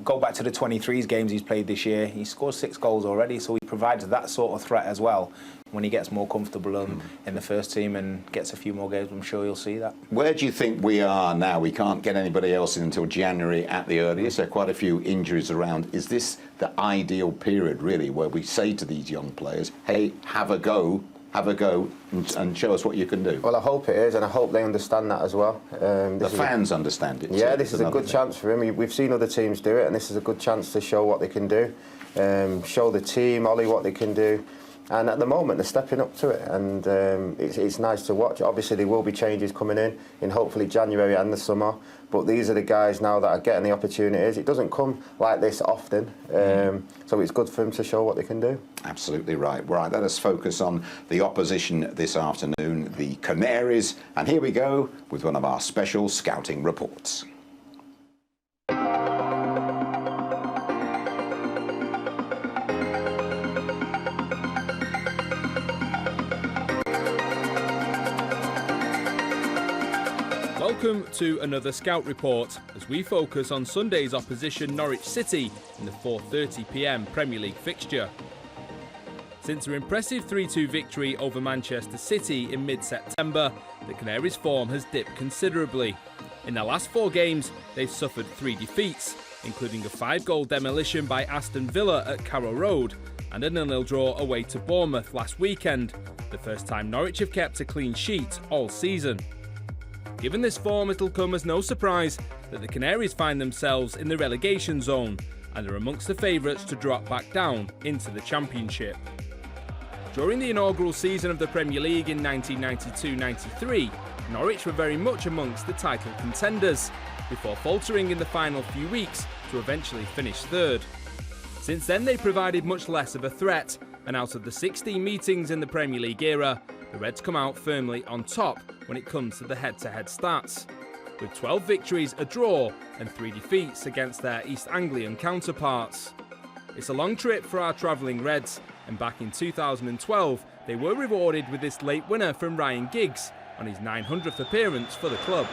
go back to the 23s games he's played this year. He scored 6 goals already, so he provides that sort of threat as well. When he gets more comfortable in the first team and gets a few more games, I'm sure you'll see that. Where do you think we are now? We can't get anybody else in until January at the earliest. There are quite a few injuries around. Is this the ideal period, really, where we say to these young players, hey, have a go and show us what you can do? Well, I hope it is, and I hope they understand that as well. The fans understand it. Yeah, this is a good chance for him. We've seen other teams do it, and this is a good chance to show what they can do, show the team, Ollie, what they can do. And at the moment, they're stepping up to it, and it's nice to watch. Obviously, there will be changes coming in hopefully January and the summer, but these are the guys now that are getting the opportunities. It doesn't come like this often, so it's good for them to show what they can do. Absolutely right. Right, let us focus on the opposition this afternoon, the Canaries, and here we go with one of our special scouting reports. Welcome to another Scout Report, as we focus on Sunday's opposition Norwich City in the 4:30 p.m. Premier League fixture. Since their impressive 3-2 victory over Manchester City in mid-September, the Canaries' form has dipped considerably. In their last 4 games, they've suffered 3 defeats, including a 5-goal demolition by Aston Villa at Carrow Road and a 0-0 draw away to Bournemouth last weekend, the first time Norwich have kept a clean sheet all season. Given this form, it'll come as no surprise that the Canaries find themselves in the relegation zone and are amongst the favourites to drop back down into the Championship. During the inaugural season of the Premier League in 1992-93, Norwich were very much amongst the title contenders, before faltering in the final few weeks to eventually finish 3rd. Since then, they provided much less of a threat, and out of the 16 meetings in the Premier League era, the Reds come out firmly on top when it comes to the head-to-head stats, with 12 victories, a draw and 3 defeats against their East Anglian counterparts. It's a long trip for our travelling Reds, and back in 2012 they were rewarded with this late winner from Ryan Giggs on his 900th appearance for the club.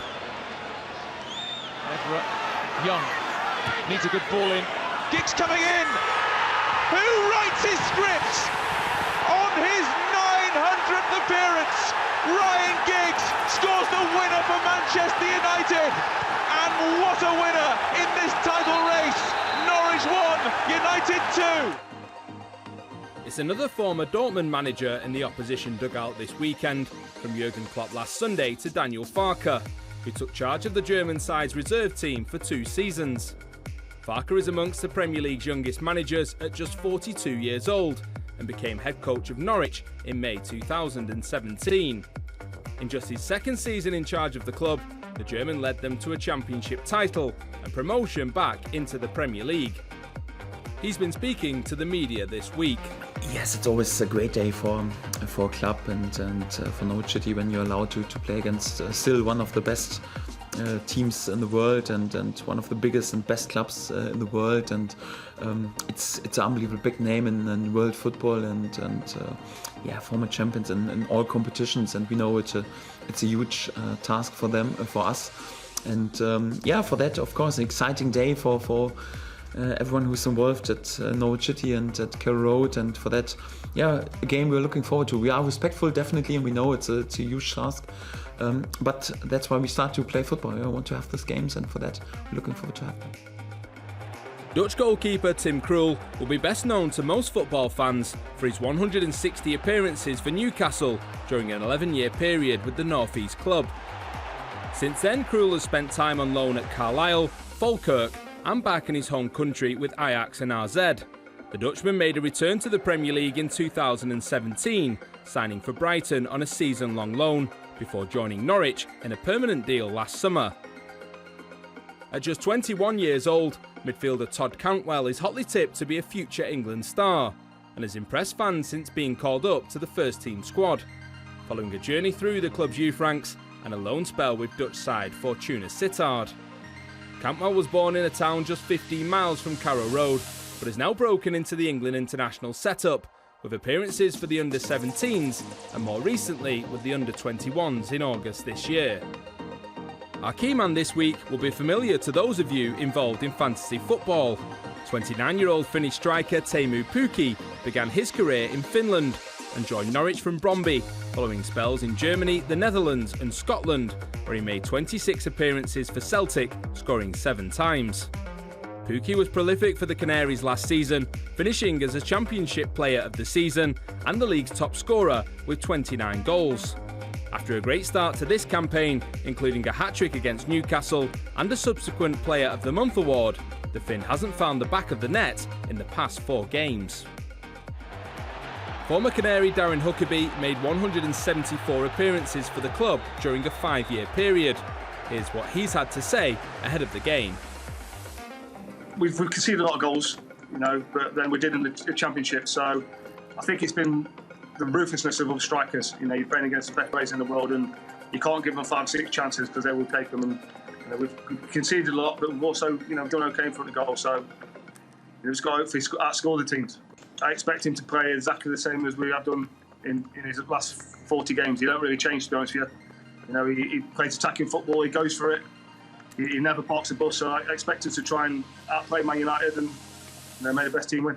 Everett Young needs a good ball in. Giggs coming in! Who writes his script on his 900th appearance? Ryan Giggs scores the winner for Manchester United, and what a winner in this title race. Norwich 1, United 2. It's another former Dortmund manager in the opposition dugout this weekend, from Jurgen Klopp last Sunday to Daniel Farke, who took charge of the German side's reserve team for 2 seasons. Farke is amongst the Premier League's youngest managers at just 42 years old, and became head coach of Norwich in May 2017. In just his 2nd season in charge of the club, the German led them to a Championship title and promotion back into the Premier League. He's been speaking to the media this week. Yes, it's always a great day for a club and for Norwich City when you're allowed to play against still one of the best teams in the world and one of the biggest and best clubs in the world, and it's an unbelievable big name in world football and former champions in all competitions, and we know it's a huge task for them, for us, and for that, of course, an exciting day for everyone who's involved at Norwich City and at Carrow Road, and for that, a game we're looking forward to. We are respectful, definitely, and we know it's a huge task, but that's why we start to play football. We want to have these games, and for that, we're looking forward to have them. Dutch goalkeeper Tim Krul will be best known to most football fans for his 160 appearances for Newcastle during an 11-year period with the North East club. Since then, Krul has spent time on loan at Carlisle, Falkirk and back in his home country with Ajax and RZ. The Dutchman made a return to the Premier League in 2017, signing for Brighton on a season-long loan before joining Norwich in a permanent deal last summer. At just 21 years old, midfielder Todd Cantwell is hotly tipped to be a future England star and has impressed fans since being called up to the first-team squad, following a journey through the club's youth ranks and a loan spell with Dutch side Fortuna Sittard. Campbell was born in a town just 15 miles from Carrow Road, but has now broken into the England international setup, with appearances for the under-17s and more recently with the under-21s in August this year. Our key man this week will be familiar to those of you involved in fantasy football. 29-year-old Finnish striker Teemu Pukki began his career in Finland and joined Norwich from Brøndby, following spells in Germany, the Netherlands and Scotland, where he made 26 appearances for Celtic, scoring 7 times. Pukki was prolific for the Canaries last season, finishing as a Championship Player of the Season and the league's top scorer with 29 goals. After a great start to this campaign, including a hat-trick against Newcastle and a subsequent Player of the Month award, the Finn hasn't found the back of the net in the past 4 games. Former Canary Darren Huckabee made 174 appearances for the club during a 5-year period. Here's what he's had to say ahead of the game. We've conceded a lot of goals, but then we did in the Championship. So I think it's been the ruthlessness of other strikers. You're playing against the best players in the world, and you can't give them 5-6 chances because they will take them. And we've conceded a lot, but we've also done okay in front of goal. So we've just got to hopefully outscore the teams. I expect him to play exactly the same as we have done in his last 40 games. He don't really change, to be honest with you. He plays attacking football. He goes for it. He never parks a bus, so I expect him to try and outplay Man United and make the best team win.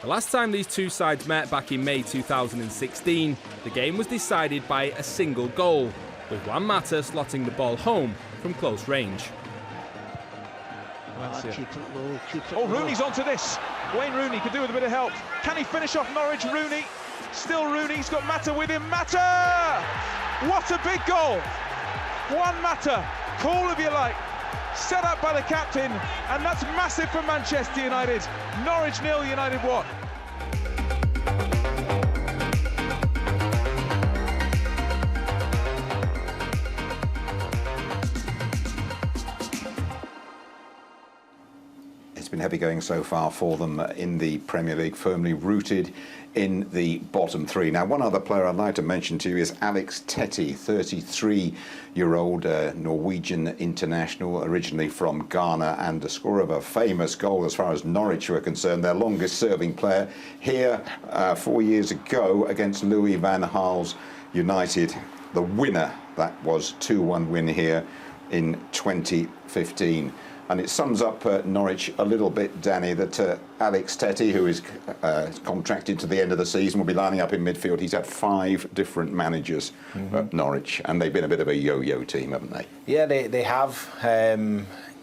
The last time these two sides met back in May 2016, the game was decided by a single goal, with Wan-Bissaka slotting the ball home from close range. Oh, Rooney's onto this. Wayne Rooney could do with a bit of help. Can he finish off Norwich? Rooney. Still Rooney. He's got Mata with him. Mata! What a big goal! Wan-Bissaka, call if you like, set up by the captain, and that's massive for Manchester United. Norwich 0, United 1. It's been heavy going so far for them in the Premier League, firmly rooted in the bottom 3. Now, one other player I'd like to mention to you is Alex Tettey, 33-year-old Norwegian international, originally from Ghana, and the scorer of a famous goal as far as Norwich were concerned, their longest-serving player, here 4 years ago against Louis van Gaal's United. The winner, that was 2-1 win here in 2015. And it sums up Norwich a little bit, Danny, that Alex Tettey, who is contracted to the end of the season, will be lining up in midfield. He's had 5 different managers at Norwich, and they've been a bit of a yo-yo team, haven't they? Yeah, they have.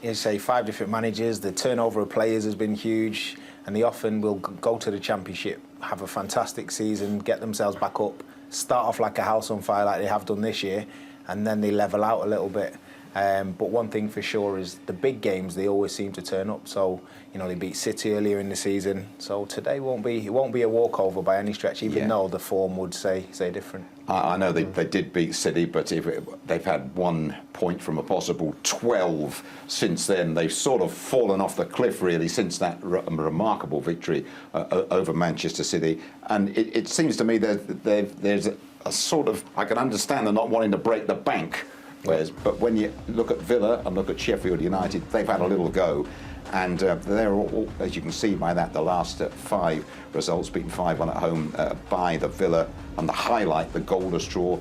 You say 5 different managers. The turnover of players has been huge, and they often will go to the Championship, have a fantastic season, get themselves back up, start off like a house on fire like they have done this year, and then they level out a little bit. But one thing for sure is the big games, they always seem to turn up. So, they beat City earlier in the season. So today won't be a walkover by any stretch, even though the form would say different. I know they did beat City, but they've had 1 point from a possible 12 since then. They've sort of fallen off the cliff, really, since that remarkable victory over Manchester City. And it seems to me that there's a sort of, I can understand they're not wanting to break the bank. But when you look at Villa and look at Sheffield United, they've had a little go. And they're all, as you can see by that, the last 5 results, beaten 5-1 at home by the Villa. And the highlight, the goalless draw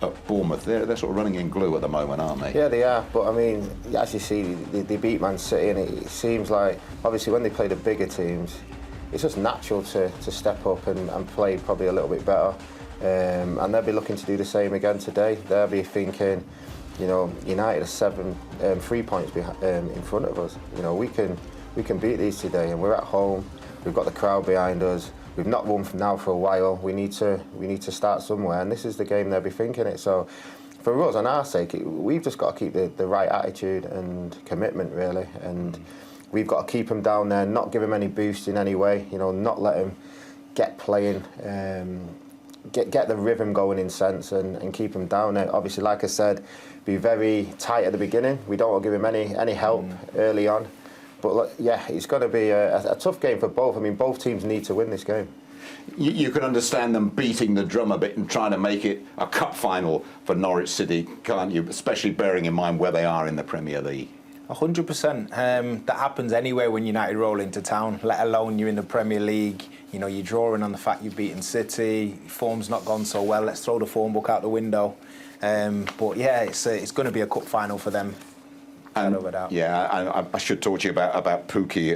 at Bournemouth. They're sort of running in glue at the moment, aren't they? Yeah, they are. But, I mean, as you see, they beat Man City, and it seems like, obviously, when they play the bigger teams, it's just natural to step up and play probably a little bit better. And they'll be looking to do the same again today. They'll be thinking, United are 3 points in front of us. We can beat these today, and we're at home. We've got the crowd behind us. We've not won now for a while. We need to start somewhere, and this is the game they'll be thinking it. So, for us, on our sake, we've just got to keep the right attitude and commitment, really. And we've got to keep them down there, not give them any boost in any way. Not let them get playing. Get the rhythm going in sense and keep them down there. Obviously, like I said, be very tight at the beginning. We don't want to give him any help early on. But it's going to be a tough game for both. I mean, both teams need to win this game. You can understand them beating the drum a bit and trying to make it a cup final for Norwich City, can't you? Especially bearing in mind where they are in the Premier League. 100%. That happens anywhere when United roll into town, let alone you're in the Premier League. You know, you're drawing on the fact you've beaten City, form's not gone so well, let's throw the form book out the window. But yeah, it's going to be a cup final for them. Yeah, I should talk to you about Pukki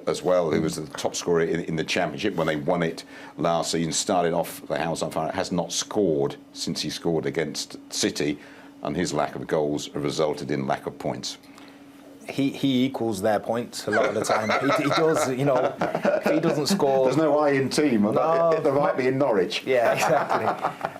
as well, who was the top scorer in the Championship when they won it last season. Started off the house on fire, has not scored since he scored against City, and his lack of goals resulted in lack of points. He equals their points a lot of the time. he does, you know, if he doesn't score... There's no I in team, there might be in Norwich. Yeah, exactly.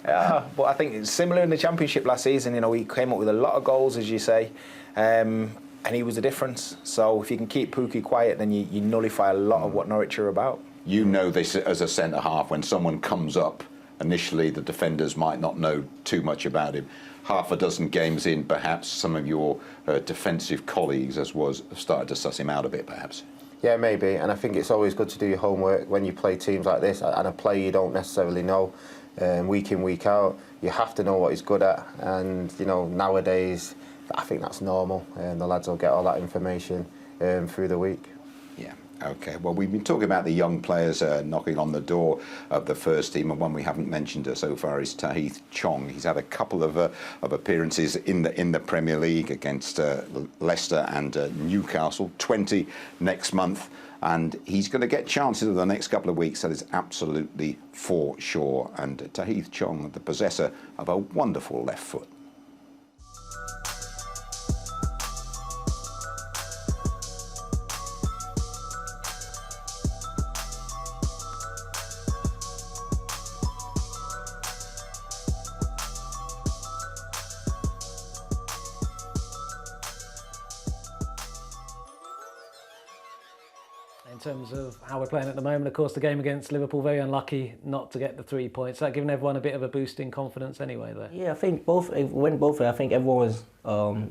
But I think it's similar in the Championship last season. You know, he came up with a lot of goals, as you say, and he was the difference. So if you can keep Pukki quiet, then you nullify a lot of what Norwich are about. You know this as a centre-half, when someone comes up, initially the defenders might not know too much about him. Half a dozen games in, perhaps some of your defensive colleagues, have started to suss him out a bit, perhaps. Yeah, maybe, and I think it's always good to do your homework when you play teams like this, and a player you don't necessarily know week in, week out. You have to know what he's good at, and you know, nowadays I think that's normal, and the lads will get all that information through the week. Yeah. Okay, well, we've been talking about the young players knocking on the door of the first team, and one we haven't mentioned so far is Tahith Chong. He's had a couple of appearances in the Premier League against Leicester and Newcastle, 20 next month, and he's going to get chances in the next couple of weeks. That is absolutely for sure. And Tahith Chong, the possessor of a wonderful left foot. In terms of how we're playing at the moment, of course, the game against Liverpool, very unlucky not to get the 3 points. That giving everyone a bit of a boost in confidence anyway, there. Yeah, I think it went both ways. I think everyone was,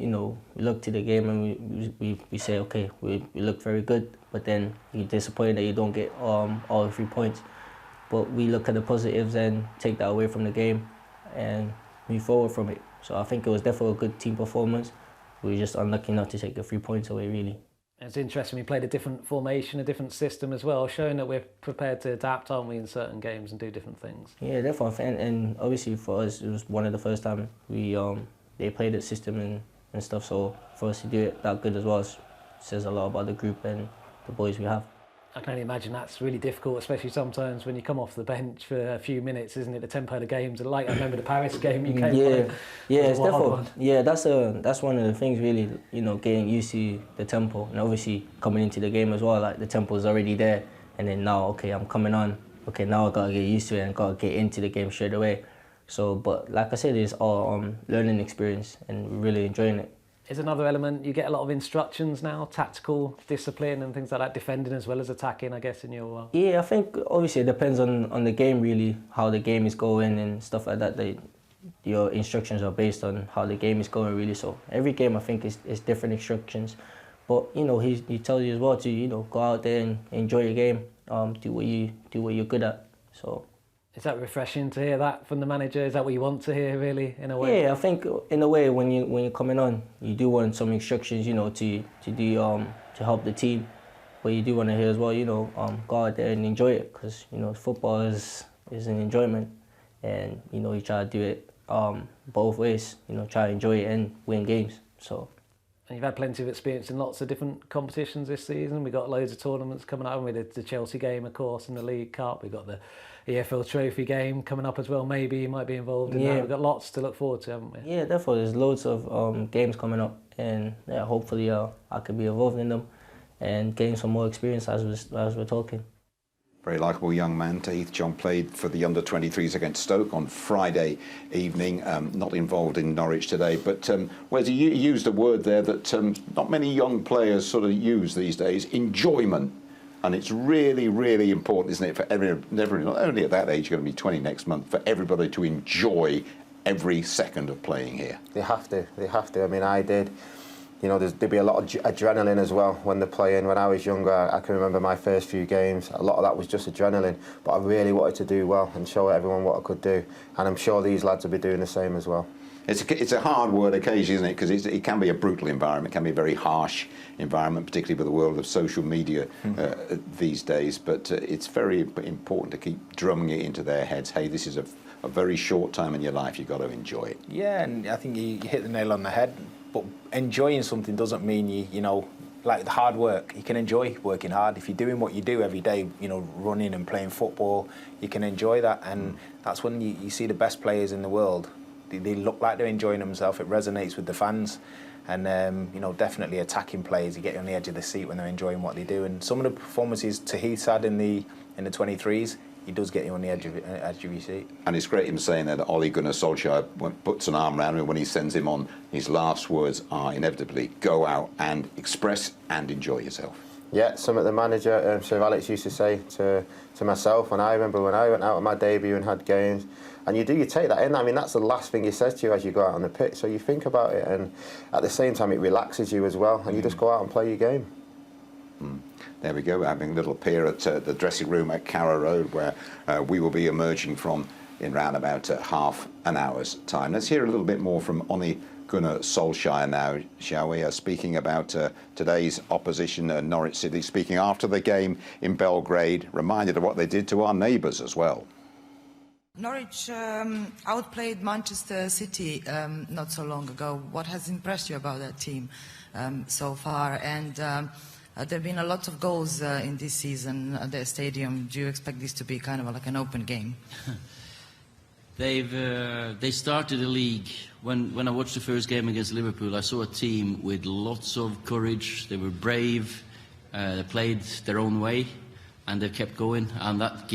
you know, we look to the game and we say, okay, we look very good, but then you're disappointed that you don't get all the 3 points. But we look at the positives and take that away from the game and move forward from it. So I think it was definitely a good team performance. We were just unlucky not to take the 3 points away, really. It's interesting, we played a different formation, a different system as well, showing that we're prepared to adapt, aren't we, in certain games and do different things. Yeah, definitely. And obviously for us, it was one of the first time they played the system and stuff, so for us to do it that good as well says a lot about the group and the boys we have. I can only imagine that's really difficult, especially sometimes when you come off the bench for a few minutes, isn't it? The tempo of the games, like I remember the Paris game you came on. Yeah, it's definitely. Yeah, that's one of the things really, you know, getting used to the tempo, and obviously coming into the game as well. Like the tempo is already there, and then now, okay, I'm coming on. Okay, now I gotta get used to it and gotta get into the game straight away. So, but like I said, it's all learning experience, and we're really enjoying it. Is another element, you get a lot of instructions now, tactical discipline and things like that, defending as well as attacking, I guess, in your... Yeah, I think obviously it depends on the game really, how the game is going and stuff like that. Your instructions are based on how the game is going really, so every game I think is different instructions. But, you know, he tells you as well to, you know, go out there and enjoy your game, do what you're good at, so... Is that refreshing to hear that from the manager? Is that what you want to hear, really, in a way? Yeah, I think in a way when you're coming on, you do want some instructions, you know, to do to help the team, but you do want to hear as well, you know, go out there and enjoy it, because you know football is an enjoyment, and you know you try to do it both ways, you know, try to enjoy it and win games. So. And you've had plenty of experience in lots of different competitions this season. We've got loads of tournaments coming up. We did the Chelsea game, of course, in the League Cup. We've got the EFL Trophy game coming up as well. Maybe you might be involved in that. We've got lots to look forward to, haven't we? Yeah, definitely. There's loads of games coming up, and yeah, hopefully I could be involved in them and gain some more experience as we're talking. Very likeable young man. Tahith Chong played for the under-23s against Stoke on Friday evening. Not involved in Norwich today, but Wes, you used a word there that not many young players sort of use these days, enjoyment. And it's really, really important, isn't it, for everyone, not only at that age, you're going to be 20 next month, for everybody to enjoy every second of playing here. They have to. I mean, I did. You know, there'd be a lot of adrenaline as well when they're playing. When I was younger, I can remember my first few games, a lot of that was just adrenaline, but I really wanted to do well and show everyone what I could do, and I'm sure these lads will be doing the same as well. It's a hard word occasionally, isn't it? Because it can be a brutal environment, it can be a very harsh environment, particularly with the world of social media these days. But it's very important to keep drumming it into their heads. Hey, this is a very short time in your life. You've got to enjoy it. Yeah, and I think you hit the nail on the head. But enjoying something doesn't mean you know, like the hard work. You can enjoy working hard if you're doing what you do every day. You know, running and playing football. You can enjoy that, and that's when you see the best players in the world. They look like they're enjoying themselves. It resonates with the fans, and you know, definitely attacking players. You get you on the edge of the seat when they're enjoying what they do. And some of the performances Tahith's had in the 23s, he does get you on the edge of your seat. And it's great him saying that Ole Gunnar Solskjær puts an arm around him when he sends him on. His last words are inevitably, go out and express and enjoy yourself. Yeah, something the manager, Sir Alex, used to say to myself, and I remember when I went out on my debut and had games, and you take that in. I mean, that's the last thing he says to you as you go out on the pitch, so you think about it, and at the same time it relaxes you as well, and you just go out and play your game. There we go, having a little peer at the dressing room at Carrow Road, where we will be emerging from in round about half an hour's time. Let's hear a little bit more from Ole Gunnar Solskjær now, shall we? Speaking about today's opposition, Norwich City, speaking after the game in Belgrade, reminded of what they did to our neighbours as well. Norwich outplayed Manchester City not so long ago. What has impressed you about that team so far? And there have been a lot of goals in this season at their stadium. Do you expect this to be kind of like an open game? They started the league. When I watched the first game against Liverpool, I saw a team with lots of courage. They were brave. They played their own way, and they kept going. And that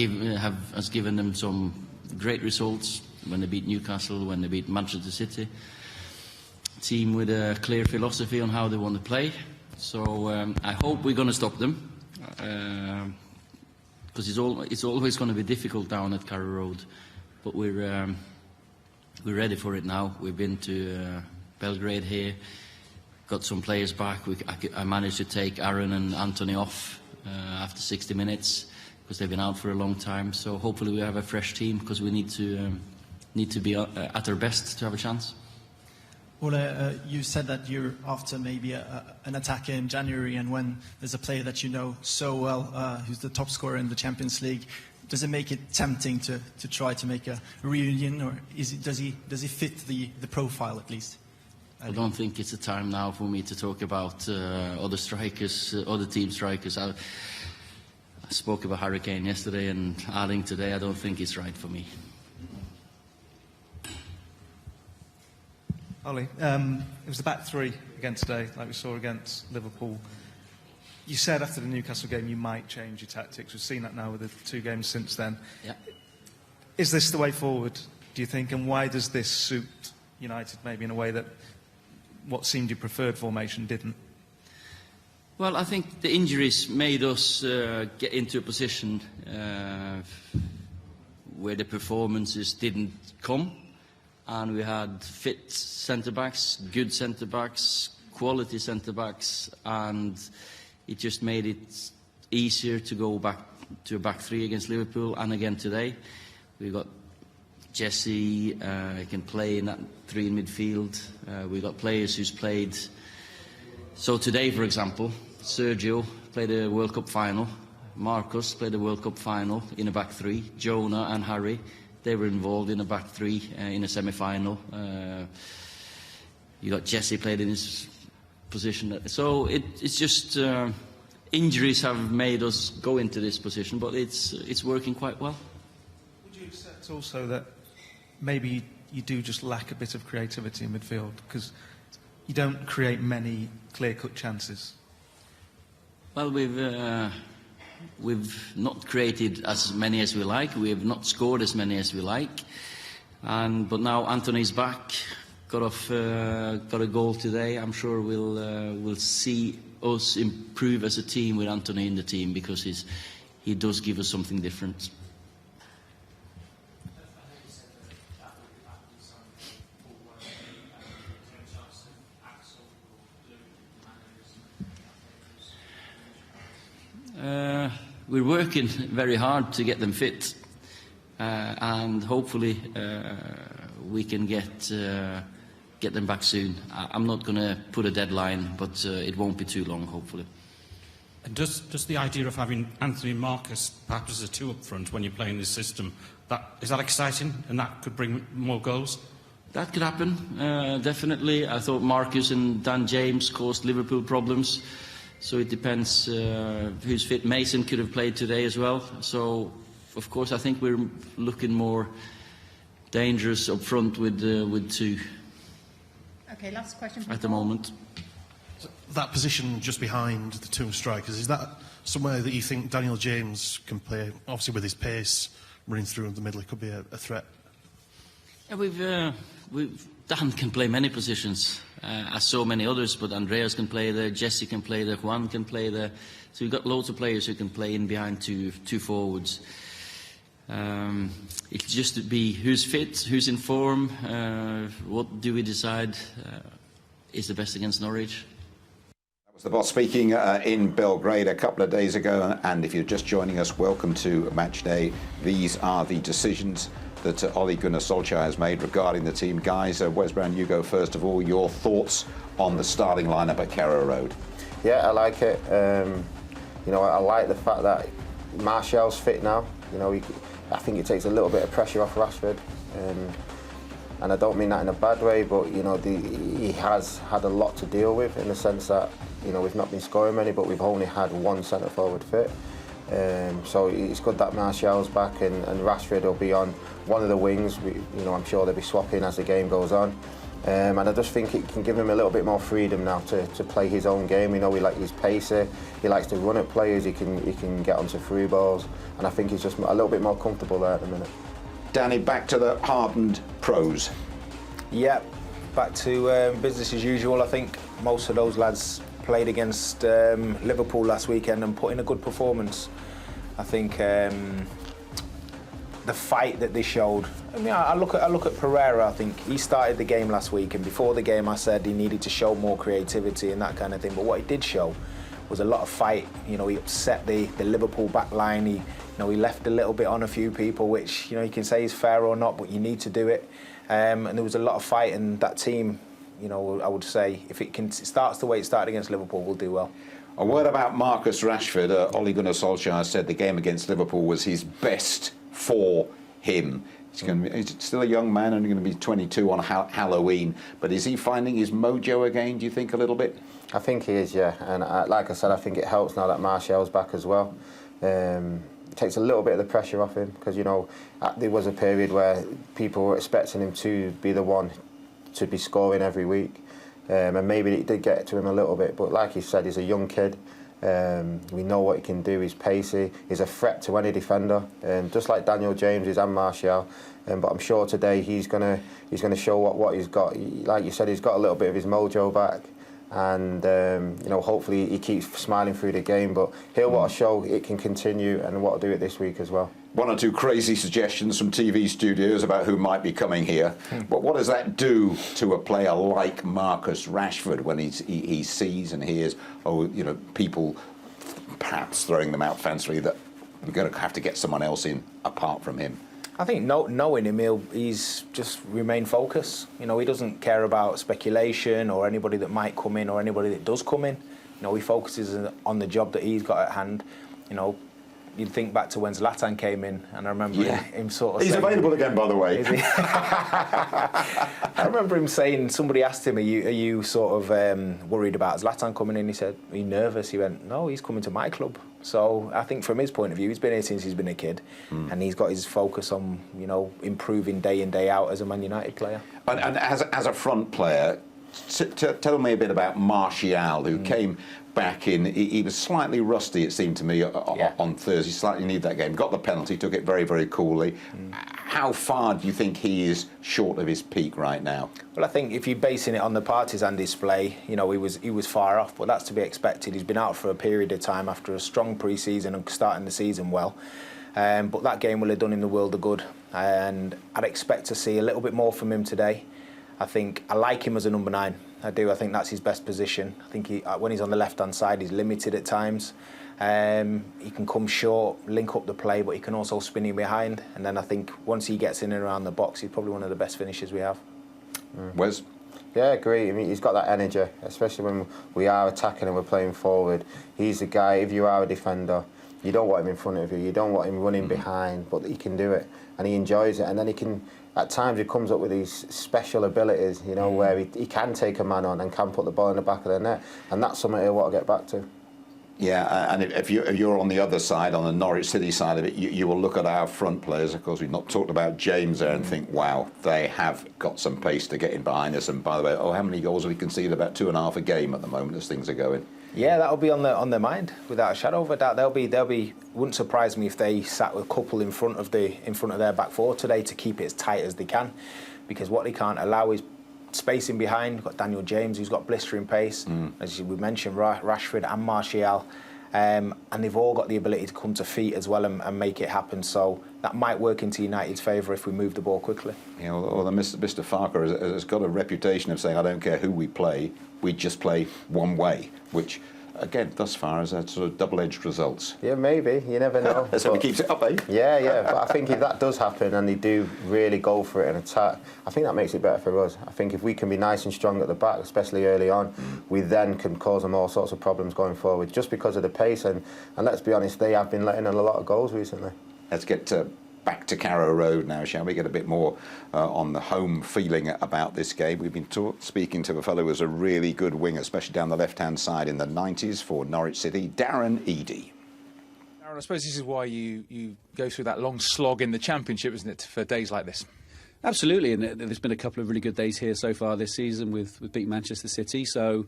has given them some great results when they beat Newcastle, when they beat Manchester City. A team with a clear philosophy on how they want to play. So I hope we're going to stop them, because it's always going to be difficult down at Carrow Road. But we're ready for it now. We've been to Belgrade here, got some players back. I managed to take Aaron and Anthony off after 60 minutes because they've been out for a long time. So hopefully we have a fresh team, because we need to be at our best to have a chance. Ole, you said that you're after maybe an attacker in January, and when there's a player that you know so well, who's the top scorer in the Champions League, does it make it tempting to try to make a reunion, or does he fit the profile at least? I don't think it's a time now for me to talk about other strikers, other team strikers. I spoke about Harry Kane yesterday, and adding today, I don't think it's right for me. Ollie, it was the back three again today, like we saw against Liverpool. You said after the Newcastle game you might change your tactics. We've seen that now with the 2 games since then. Yeah. Is this the way forward, do you think? And why does this suit United maybe in a way that what seemed your preferred formation didn't? Well, I think the injuries made us get into a position where the performances didn't come. And we had fit centre-backs, good centre-backs, quality centre-backs, and it just made it easier to go back to a back three against Liverpool, and again today. We got Jesse, can play in that 3 in midfield. We got players who's played. So today, for example, Sergio played a World Cup final. Marcus played a World Cup final in a back three. Jonah and Harry, they were involved in a back three in a semi-final. You got Jesse played in his position. So it's just injuries have made us go into this position, but it's working quite well. Would you accept also that maybe you do just lack a bit of creativity in midfield, because you don't create many clear-cut chances? Well, we've not created as many as we like. We have not scored as many as we like. But now Anthony's back, got a goal today. I'm sure we'll see us improve as a team with Anthony in the team, because he does give us something different. We're working very hard to get them fit, and hopefully we can get get them back soon. I'm not going to put a deadline, but it won't be too long, hopefully. And does the idea of having Anthony and Marcus perhaps as a two up front when you're playing this system, is that exciting and that could bring more goals? That could happen, definitely. I thought Marcus and Dan James caused Liverpool problems, so it depends who's fit. Mason could have played today as well, so of course I think we're looking more dangerous up front with two. Okay, last question. At the moment. That position just behind the two strikers, is that somewhere that you think Daniel James can play? Obviously with his pace running through in the middle, it could be a threat. Yeah, Dan can play many positions, as so many others, but Andreas can play there, Jesse can play there, Juan can play there. So we've got loads of players who can play in behind two forwards. It'll just be who's fit, who's in form, what do we decide is the best against Norwich. That was the boss speaking in Belgrade a couple of days ago, and if you're just joining us, welcome to Matchday. These are the decisions that Ole Gunnar Solskjær has made regarding the team. Guys, Wes Brown, you go first of all. Your thoughts on the starting lineup at Carrow Road? Yeah, I like it. You know, I like the fact that Martial's fit now. You know, I think it takes a little bit of pressure off Rashford. And I don't mean that in a bad way, but, you know, he has had a lot to deal with in the sense that, you know, we've not been scoring many, but we've only had one centre-forward fit. So it's good that Martial's back and Rashford will be on one of the wings. You know, I'm sure they'll be swapping as the game goes on. And I just think it can give him a little bit more freedom now to play his own game. You know, he's pacey, he likes to run at players, he can get onto through balls, and I think he's just a little bit more comfortable there at the minute. Danny, back to the hardened pros. Yeah, back to business as usual. I think most of those lads played against Liverpool last weekend and put in a good performance. I think the fight that they showed. I mean, I look at Pereira. I think he started the game last week, and before the game, I said he needed to show more creativity and that kind of thing. But what he did show was a lot of fight. You know, he upset the Liverpool back line. He left a little bit on a few people, which, you know, you can say is fair or not, but you need to do it. And there was a lot of fight, and that team, you know, I would say if it starts the way it started against Liverpool, we'll do well. A word about Marcus Rashford. Ole Gunnar Solskjær said the game against Liverpool was his best for him. He's still a young man, only going to be 22 on Halloween. But is he finding his mojo again, do you think, a little bit? I think he is, yeah. And like I said, I think it helps now that Martial's back as well. It takes a little bit of the pressure off him because, you know, there was a period where people were expecting him to be the one to be scoring every week. And maybe it did get to him a little bit, but like you said, he's a young kid. We know what he can do. He's pacey. He's a threat to any defender, just like Daniel James is and Martial. But I'm sure today he's gonna show what he's got. Like you said, he's got a little bit of his mojo back, and you know, hopefully he keeps smiling through the game. But he'll what a show it can continue, and what to do it this week as well. One or two crazy suggestions from TV studios about who might be coming here. But what does that do to a player like Marcus Rashford when he sees and hears, oh, you know, people perhaps throwing them out fancifully that we're going to have to get someone else in apart from him? I think knowing him, he's just remain focused. You know, he doesn't care about speculation or anybody that might come in or anybody that does come in. You know, he focuses on the job that he's got at hand. You know, you'd think back to when Zlatan came in, and I remember him sort of He's saying, available again, by the way. Is he? I remember him saying, somebody asked him, are you sort of worried about Zlatan coming in? He said, are you nervous? He went, no, he's coming to my club. So I think from his point of view, he's been here since he's been a kid, and he's got his focus on, you know, improving day in, day out as a Man United player. And as a front player, tell me a bit about Martial, who came back in. He was slightly rusty, it seemed to me, on Thursday. Slightly needed that game. Got the penalty, took it very, very coolly. How far do you think he is short of his peak right now? Well, I think if you're basing it on the Partizan display, you know, he was far off, but that's to be expected. He's been out for a period of time after a strong pre-season and starting the season well. But that game will have done him the world of good, and I'd expect to see a little bit more from him today. I think I like him as a number 9. I do. I think that's his best position. I think when he's on the left-hand side, he's limited at times. He can come short, link up the play, but he can also spin in behind. And then I think once he gets in and around the box, he's probably one of the best finishers we have. Wes? Yeah, I agree. I mean, he's got that energy, especially when we are attacking and we're playing forward. He's the guy, if you are a defender, you don't want him in front of you, you don't want him running behind, but he can do it, and he enjoys it. And then he can, at times he comes up with these special abilities, you know, where he can take a man on and can put the ball in the back of the net, and that's something he'll want to get back to. Yeah, and if you're on the other side, on the Norwich City side of it, you will look at our front players. Of course, we've not talked about James there and think, wow, they have got some pace to get in behind us. And by the way, how many goals have we conceded? About 2.5 a game at the moment as things are going. Yeah, that'll be on their mind without a shadow of a doubt. They'll be. Wouldn't surprise me if they sat with a couple in front of their back four today to keep it as tight as they can, because what they can't allow is spacing behind. We've got Daniel James, who's got blistering pace, as we mentioned, Rashford and Martial, and they've all got the ability to come to feet as well and make it happen. So that might work into United's favour if we move the ball quickly. Yeah, well, Mr. Farker has got a reputation of saying, I don't care who we play, we just play one way, which, again, thus far is a sort of double-edged results. Yeah, maybe. You never know. That's what keeps it up, eh? Yeah. But I think if that does happen and they do really go for it and attack, I think that makes it better for us. I think if we can be nice and strong at the back, especially early on, we then can cause them all sorts of problems going forward, just because of the pace. And let's be honest, they have been letting in a lot of goals recently. Let's get back to Carrow Road now, shall we? Get a bit more on the home feeling about this game. We've been speaking to a fellow who was a really good winger, especially down the left-hand side in the 90s for Norwich City, Darren Eadie. Darren, I suppose this is why you go through that long slog in the Championship, isn't it, for days like this? Absolutely, and there's been a couple of really good days here so far this season with beating Manchester City, so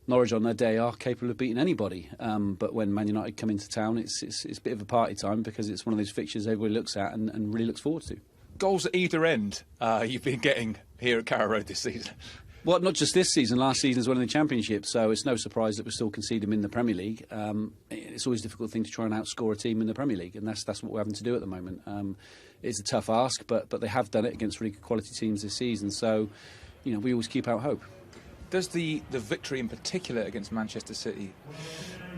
Norwich on their day are capable of beating anybody, but when Man United come into town, it's a bit of a party time, because it's one of those fixtures everybody looks at and really looks forward to. Goals at either end you've been getting here at Carrow Road this season? Well, not just this season, last season as well in the Championship, so it's no surprise that we're still conceding them in the Premier League. It's always a difficult thing to try and outscore a team in the Premier League, and that's what we're having to do at the moment. It's a tough ask, but they have done it against really good quality teams this season, so we always keep out hope. Does the victory in particular against Manchester City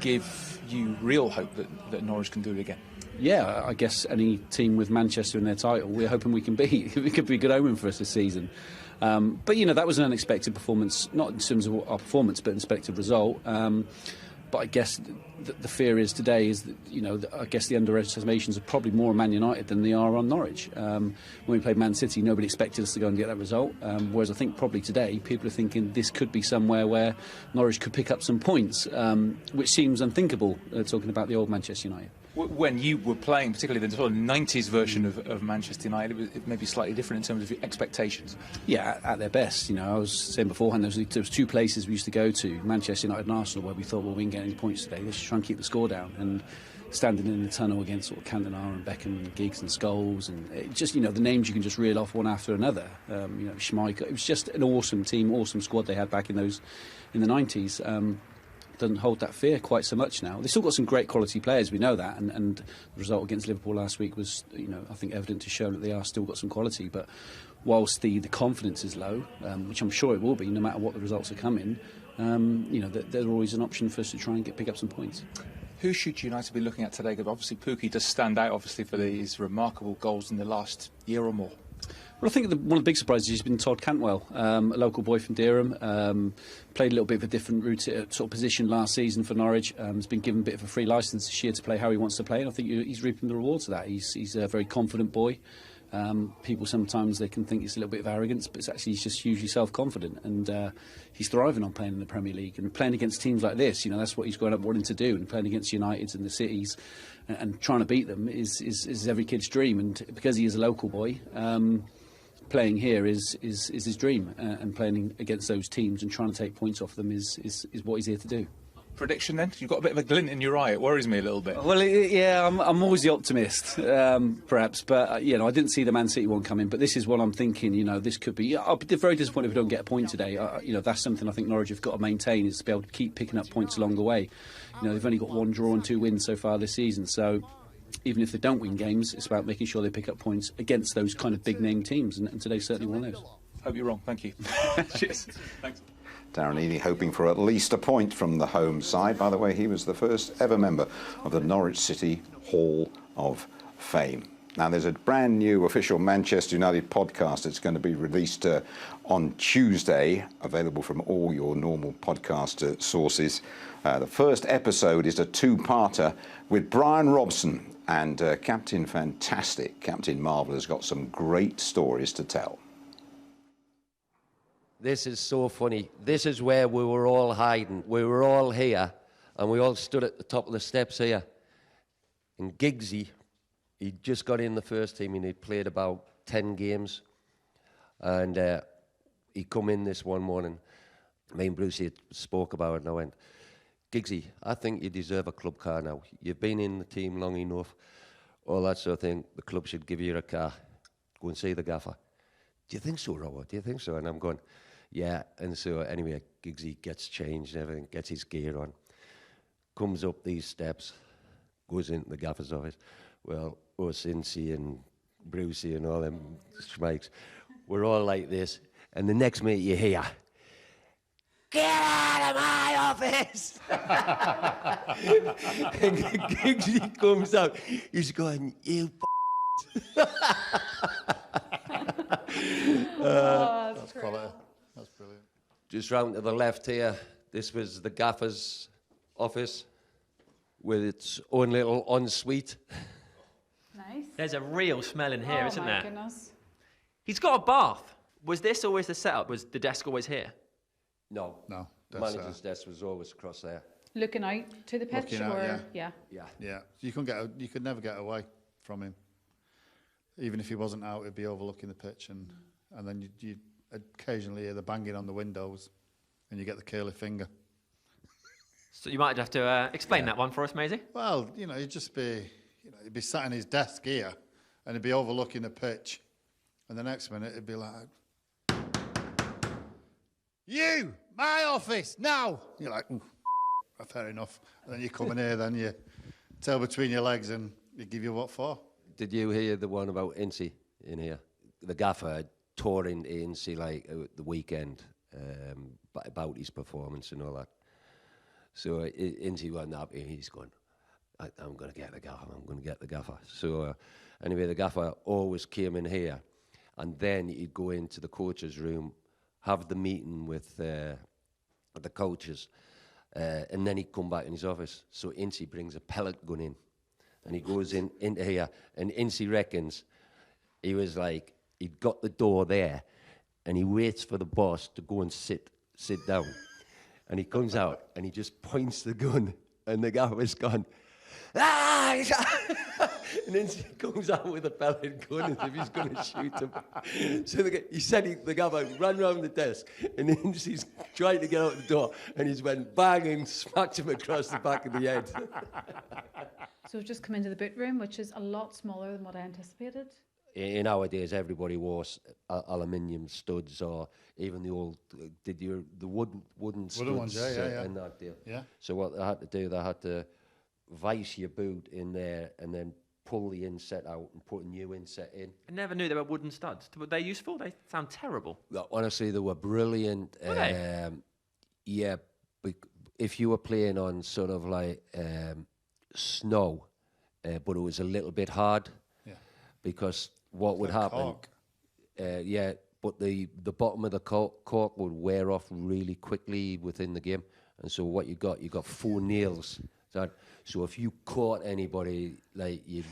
give you real hope that Norwich can do it again? Yeah, I guess any team with Manchester in their title, we're hoping we can beat. It could be a good omen for us this season. But that was an unexpected performance, not in terms of our performance, but an unexpected result. But I guess the fear is today is that, I guess the underestimations are probably more on Man United than they are on Norwich. When we played Man City, nobody expected us to go and get that result. Whereas I think probably today, people are thinking this could be somewhere where Norwich could pick up some points, which seems unthinkable, talking about the old Manchester United. When you were playing, particularly the sort of 90s version of Manchester United, it may be slightly different in terms of your expectations. Yeah, at their best. I was saying beforehand, there was two places we used to go to, Manchester United and Arsenal, where we thought, well, we can get any points today. Let's try and keep the score down. And standing in the tunnel against sort of Cantona and Beckham and Giggs and Scholes, and it just, the names you can just reel off one after another. Schmeichel. It was just an awesome team, awesome squad they had back in the 90s. Doesn't hold that fear quite so much now. They've still got some great quality players, we know that, and the result against Liverpool last week was, I think evident to show that they are still got some quality. But whilst the confidence is low, which I'm sure it will be, no matter what the results are coming, they're always an option for us to try and pick up some points. Who should United be looking at today? Because obviously Pukki does stand out, obviously, for these remarkable goals in the last year or more. Well, I think one of the big surprises has been Todd Cantwell, a local boy from Dereham. Played a little bit of a different route, sort of position last season for Norwich. Has been given a bit of a free licence this year to play how he wants to play, and I think he's reaping the rewards of that. He's a very confident boy. People sometimes they can think it's a little bit of arrogance, but he's just hugely self-confident, and he's thriving on playing in the Premier League and playing against teams like this. That's what he's grown up wanting to do, and playing against Uniteds and the Cities and trying to beat them is every kid's dream. And because he is a local boy, playing here is his dream, and playing against those teams and trying to take points off them is what he's here to do. Prediction then? You've got a bit of a glint in your eye. It worries me a little bit. Well, yeah, I'm always the optimist, perhaps, but I didn't see the Man City one coming. But this is what I'm thinking. This could be. I'll be very disappointed if we don't get a point today. That's something I think Norwich have got to maintain, is to be able to keep picking up points along the way. They've only got 1 draw and 2 wins so far this season, so even if they don't win games, it's about making sure they pick up points against those kind of big name teams, and today's certainly one of those. Hope you're wrong. Thank you. Cheers. Thanks. Darren Eadie hoping for at least a point from the home side. By the way, he was the first ever member of the Norwich City Hall of Fame. Now, there's a brand new official Manchester United podcast that's going to be released on Tuesday, available from all your normal podcast sources. The first episode is a two-parter with Brian Robson, and Captain Fantastic, Captain Marvel, has got some great stories to tell. This is so funny. This is where we were all hiding. We were all here, and we all stood at the top of the steps here. And Giggsy, he'd just got in the first team, and he'd played about 10 games. And he come in this one morning. Me and Brucey had spoke about it, and I went, Giggsy, I think you deserve a club car now. You've been in the team long enough, all that sort of thing. The club should give you a car. Go and see the gaffer. Do you think so, Robert? Do you think so? And I'm going, yeah. And so anyway, Giggsy gets changed and everything, gets his gear on, comes up these steps, goes into the gaffer's office. Well, us, Incy and Brucey and all them schmikes, we're all like this. And the next minute you hear, get out of my office! And Giggsy comes out. He's going, you that's quality. That's brilliant. Just round to the left here, this was the gaffer's office with its own little ensuite. Nice. There's a real smell in here, isn't there? Oh my goodness. He's got a bath. Was this always the setup? Was the desk always here? No. No. The manager's desk was always across there. Looking out to the pitch, Looking out, or yeah. Yeah. You could never get away from him. Even if he wasn't out, he'd be overlooking the pitch, and then you occasionally hear the banging on the windows, and you get the curly finger. So you might have to explain that one for us, Maisie. Well, he'd just be, he'd be sat in his desk here, and he'd be overlooking the pitch, and the next minute it'd be like, "You, my office now!" You're like, fair enough. And then you come in here, then you tail between your legs, and they give you what for. Did you hear the one about Incy in here? The gaffer tore into Incy like the weekend about his performance and all that. So Incy wasn't happy. He's going, I'm going to get the gaffer. I'm going to get the gaffer. So anyway, the gaffer always came in here, and then he'd go into the coach's room, have the meeting with the coaches, and then he'd come back in his office. So Incy brings a pellet gun in, and he goes into here, and Incy reckons he was like, he'd got the door there, and he waits for the boss to go and sit down. And he comes out, and he just points the gun, and the gaffer's gone, ah! And then he comes out with a pellet gun as if he's going to shoot him. So he said the gaffer ran round the desk, and then he's trying to get out the door, and he's went bang and smacked him across the back of the head. So we've just come into the boot room, which is a lot smaller than what I anticipated. In our days, everybody wore aluminium studs, or even the old, the wooden studs ones, yeah. in that deal. Yeah. So what they had to do, they had to vice your boot in there and then pull the inset out and put a new inset in. I never knew they were wooden studs. Were they useful? They sound terrible. Honestly, they were brilliant. Were they? Yeah, if you were playing on sort of like snow, but it was a little bit hard. Yeah. Because what would happen? Cork. But the bottom of the cork would wear off really quickly within the game, and so what you got 4 nails. So if you caught anybody, like you'd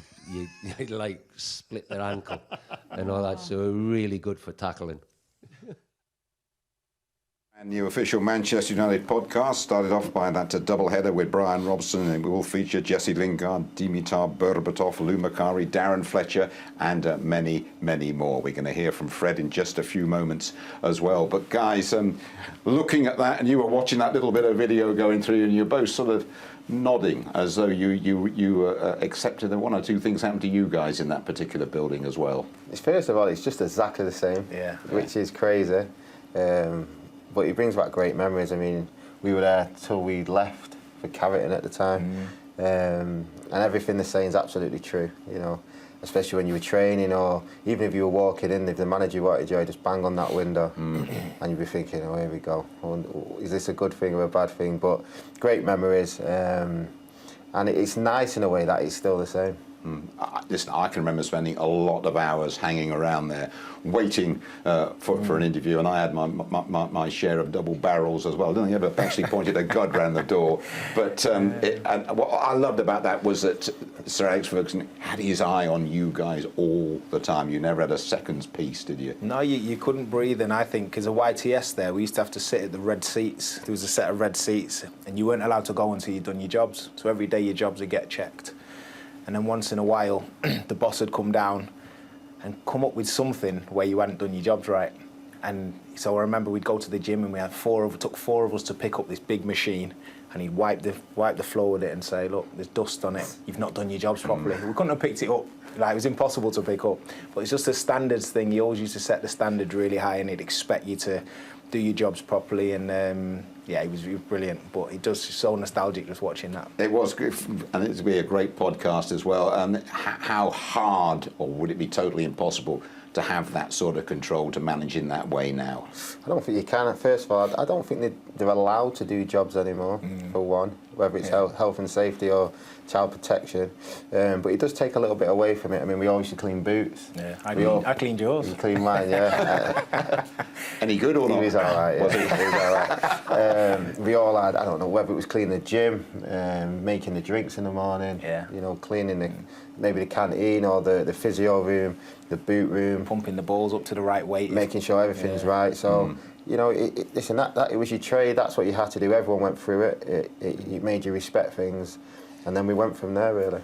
like split their ankle and all that. So really good for tackling. And new official Manchester United podcast started off by that double-header with Brian Robson, and we will feature Jesse Lingard, Dimitar Berbatov, Lou Macari, Darren Fletcher, and many, many more. We're going to hear from Fred in just a few moments as well. But guys, looking at that, and you were watching that little bit of video going through, and you're both sort of nodding as though you accepted that 1 or 2 things happened to you guys in that particular building as well. First of all, it's just exactly the same, which is crazy. But it brings back great memories. I mean, we were there till we left for Carrington at the time, and everything they're saying is absolutely true. Especially when you were training, or even if you were walking in, if the manager wanted you, I'd just bang on that window, and you'd be thinking, "Oh, here we go. Is this a good thing or a bad thing?" But great memories, and it's nice in a way that it's still the same. Listen, I can remember spending a lot of hours hanging around there, waiting for an interview, and I had my share of double barrels as well. I don't think I ever actually pointed a gun round the door. But and what I loved about that was that Sir Alex Ferguson had his eye on you guys all the time. You never had a second's peace, did you? No, you couldn't breathe, and I think as a YTS there, we used to have to sit at the red seats. There was a set of red seats, and you weren't allowed to go until you'd done your jobs. So every day your jobs would get checked. And then once in a while, the boss would come down and come up with something where you hadn't done your jobs right. And so I remember we'd go to the gym and took four of us to pick up this big machine, and he'd wipe the floor with it and say, look, there's dust on it, you've not done your jobs properly. We couldn't have picked it up. Like, it was impossible to pick up. But it's just a standards thing. He always used to set the standard really high, and he'd expect you to do your jobs properly. And yeah, he was brilliant. But it does so nostalgic just watching that. It was good, and it'd be a great podcast as well. How hard, or would it be totally impossible to have that sort of control to manage in that way now? I don't think you can. First of all, I don't think they're allowed to do jobs anymore, for one, whether it's health and safety or child protection. But it does take a little bit away from it. I mean, we all used to clean boots. Yeah, I cleaned yours. You cleaned mine, yeah. Any good or not? He was all right, yeah. He was all right. We all had, I don't know, whether it was cleaning the gym, making the drinks in the morning, you know, cleaning maybe the canteen or the physio room, the boot room. Pumping the balls up to the right weight. Making sure everything's right. So, you know, listen, that it was your trade, that's what you had to do. Everyone went through it. It made you respect things. And then we went from there, really.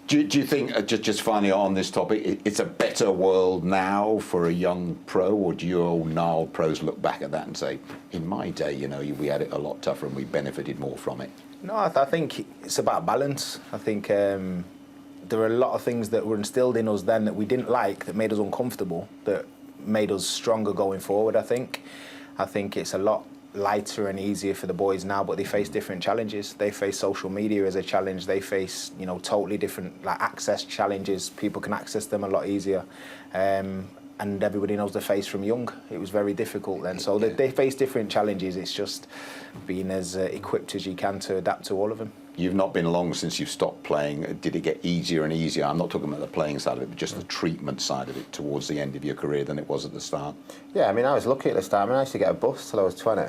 Do you think, just finally on this topic, it's a better world now for a young pro, or do you old gnarled pros look back at that and say, in my day, you know, we had it a lot tougher and we benefited more from it? No, I think it's about balance. I think there are a lot of things that were instilled in us then that we didn't like, that made us uncomfortable, that made us stronger going forward, I think. I think it's a lot lighter and easier for the boys now, but they face different challenges. They face social media as a challenge. They face, you know, totally different, like, access challenges. People can access them a lot easier. And everybody knows the face from young. It was very difficult then. So they face different challenges. It's just being as equipped as you can to adapt to all of them. You've not been long since you've stopped playing. Did it get easier and easier? I'm not talking about the playing side of it, but just the treatment side of it towards the end of your career than it was at the start? Yeah, I mean, I was lucky at the start. I mean, I used to get a bus till I was 20.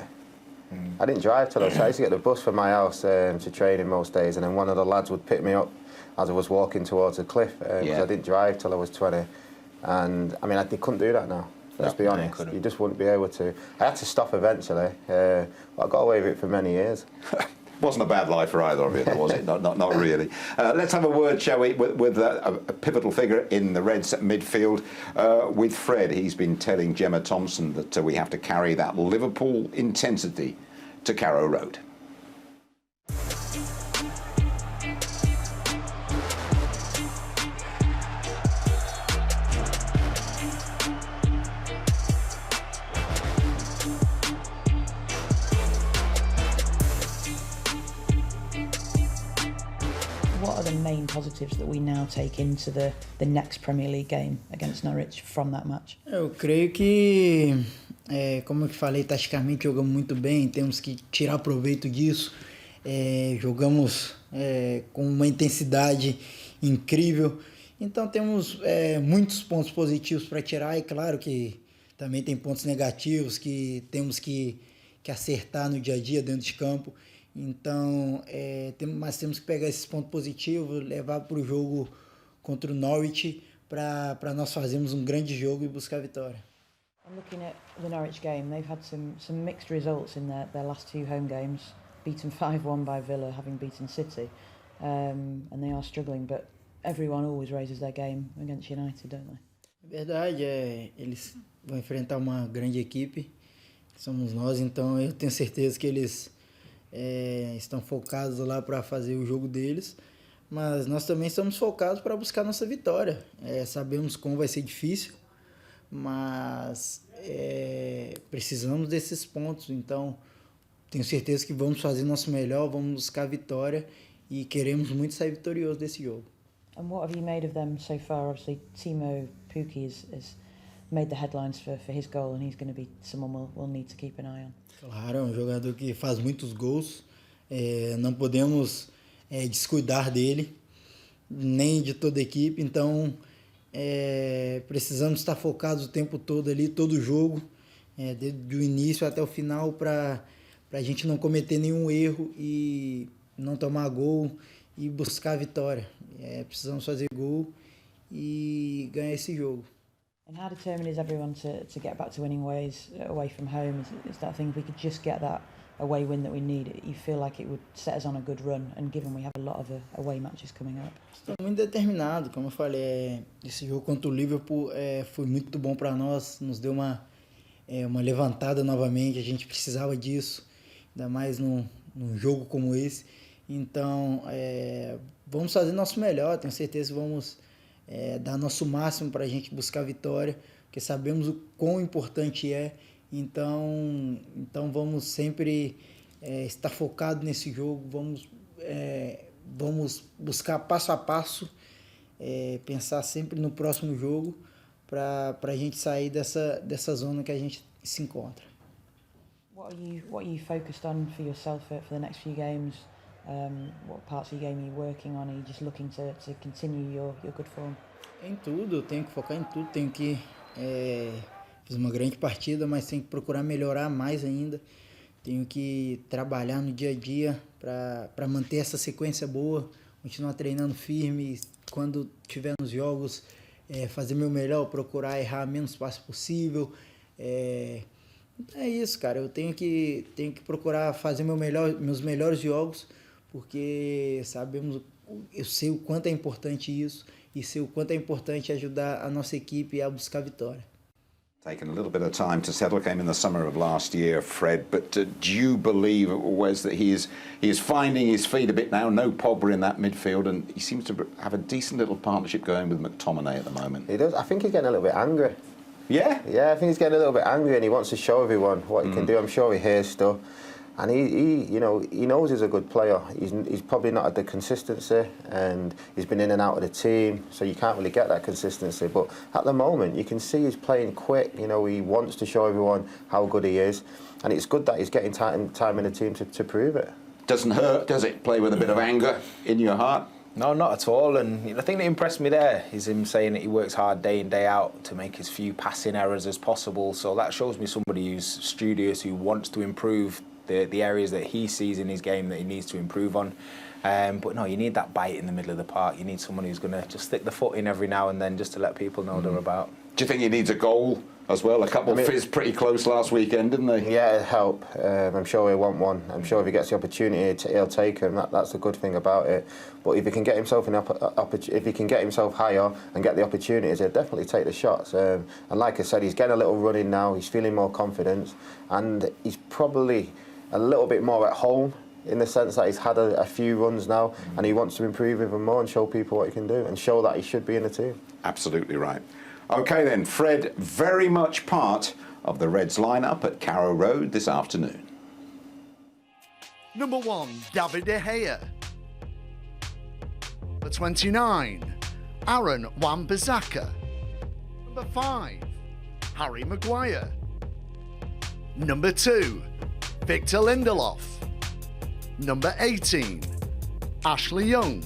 I didn't drive till I used to get the bus from my house to training most days, and then one of the lads would pick me up as I was walking towards the cliff, because I didn't drive till I was 20. And, I mean, they couldn't do that now. Let's be honest, you just wouldn't be able to. I had to stop eventually, but I got away with it for many years. Wasn't a bad life for either of you, was it? Not really. Let's have a word, shall we, with a pivotal figure in the Reds midfield, with Fred. He's been telling Gemma Thompson that we have to carry that Liverpool intensity to Carrow Road. What are the main positives that we now take into the next Premier League game against Norwich from that match? Eu creio que, como eu falei, taticamente jogamos muito bem, temos que tirar proveito disso. Jogamos com uma intensidade incrível, então temos muitos pontos positivos para tirar, e claro que também tem pontos negativos que temos que acertar no dia a dia dentro de campo. Então, mas temos que pegar esses pontos positivos, levar para o jogo contra o Norwich, para nós fazermos grande jogo e buscar a vitória. I'm looking at the Norwich game. They've had some mixed results in their last two home games. Beaten 5-1 by Villa, having beaten City, and they are struggling. But everyone always raises their game against United, don't they? Verdade, eles vão enfrentar uma grande equipe, que somos nós. Então, eu tenho certeza que eles estão focados lá para fazer o jogo deles, mas nós também estamos focados para buscar nossa vitória. Sabemos como vai ser difícil, mas precisamos desses pontos, então tenho certeza que vamos fazer nosso melhor, vamos buscar a vitória e queremos muito sair vitorioso desse jogo. And what have you made of them so far? Obviously, Timo Pukki has made the headlines for his goal, and he's going to be someone we'll need to keep an eye on. Claro, é um jogador que faz muitos gols, não podemos descuidar dele, nem de toda a equipe, então precisamos estar focados o tempo todo ali, todo jogo, desde o início até o final, para a gente não cometer nenhum erro e não tomar gol e buscar a vitória. Precisamos fazer gol e ganhar esse jogo. And how determined is everyone to get back to winning ways away from home? Is that thing, if we could just get that away win that we need, you feel like it would set us on a good run, and given we have a lot of away matches coming up? Estou muito determinado, como eu falei, esse jogo contra o Liverpool foi muito bom para nós, nos deu uma levantada novamente, a gente precisava disso, ainda mais num jogo como esse. Então, vamos fazer nosso melhor, tenho certeza que vamos dar nosso máximo para a gente buscar a vitória, porque sabemos o quão importante é. Então vamos sempre estar focado nesse jogo, vamos buscar passo a passo, pensar sempre no próximo jogo para a gente sair dessa zona que a gente se encontra. What are you focused on for yourself for the next few games? What parts of your game are you working on? Are you just looking to continue your good form? Em tudo, eu tenho que focar em tudo, tenho que fiz uma grande partida, mas tenho que procurar melhorar mais ainda. Tenho que trabalhar no dia a dia para manter essa sequência boa, continuar treinando firme. Quando tiver nos jogos, fazer meu melhor, procurar errar menos passe possível. É isso, cara. Eu tenho que procurar fazer meus melhores jogos, porque eu sei o quanto é importante isso e sei o quanto é importante ajudar a nossa equipe a buscar a vitória. Taken a little bit of time to settle, came in the summer of last year, Fred, but do you believe, Wes, that he is finding his feet a bit now? No Pogba in that midfield, and he seems to have a decent little partnership going with McTominay at the moment. He does. I think he's getting a little bit angry. Yeah? Yeah, I think he's getting a little bit angry and he wants to show everyone what he can do. I'm sure he hears stuff. And he knows he's a good player. He's probably not had the consistency, and he's been in and out of the team, so you can't really get that consistency. But at the moment, you can see he's playing quick. He wants to show everyone how good he is, and it's good that he's getting time in the team to prove it. Doesn't hurt, does it? Play with a bit of anger in your heart? No, not at all. And the thing that impressed me there is him saying that he works hard day in, day out to make as few passing errors as possible. So that shows me somebody who's studious, who wants to improve the areas that he sees in his game that he needs to improve on. But no, you need that bite in the middle of the park. You need someone who's going to just stick the foot in every now and then just to let people know they're about. Do you think he needs a goal as well? A couple fizzed pretty close last weekend, didn't they? Yeah, it'll help. I'm sure he'll want one. I'm sure if he gets the opportunity, he'll take him. That's the good thing about it. But if he can get himself if he can get himself higher and get the opportunities, he'll definitely take the shots. And like I said, he's getting a little run in now. He's feeling more confidence, and he's probably a little bit more at home in the sense that he's had a few runs now, and he wants to improve even more and show people what he can do and show that he should be in the team. Absolutely right. OK then, Fred, very much part of the Reds lineup at Carrow Road this afternoon. Number 1, David De Gea. Number 29, Aaron Wan-Bissaka. Number 5, Harry Maguire. Number 2, Victor Lindelof. Number 18, Ashley Young.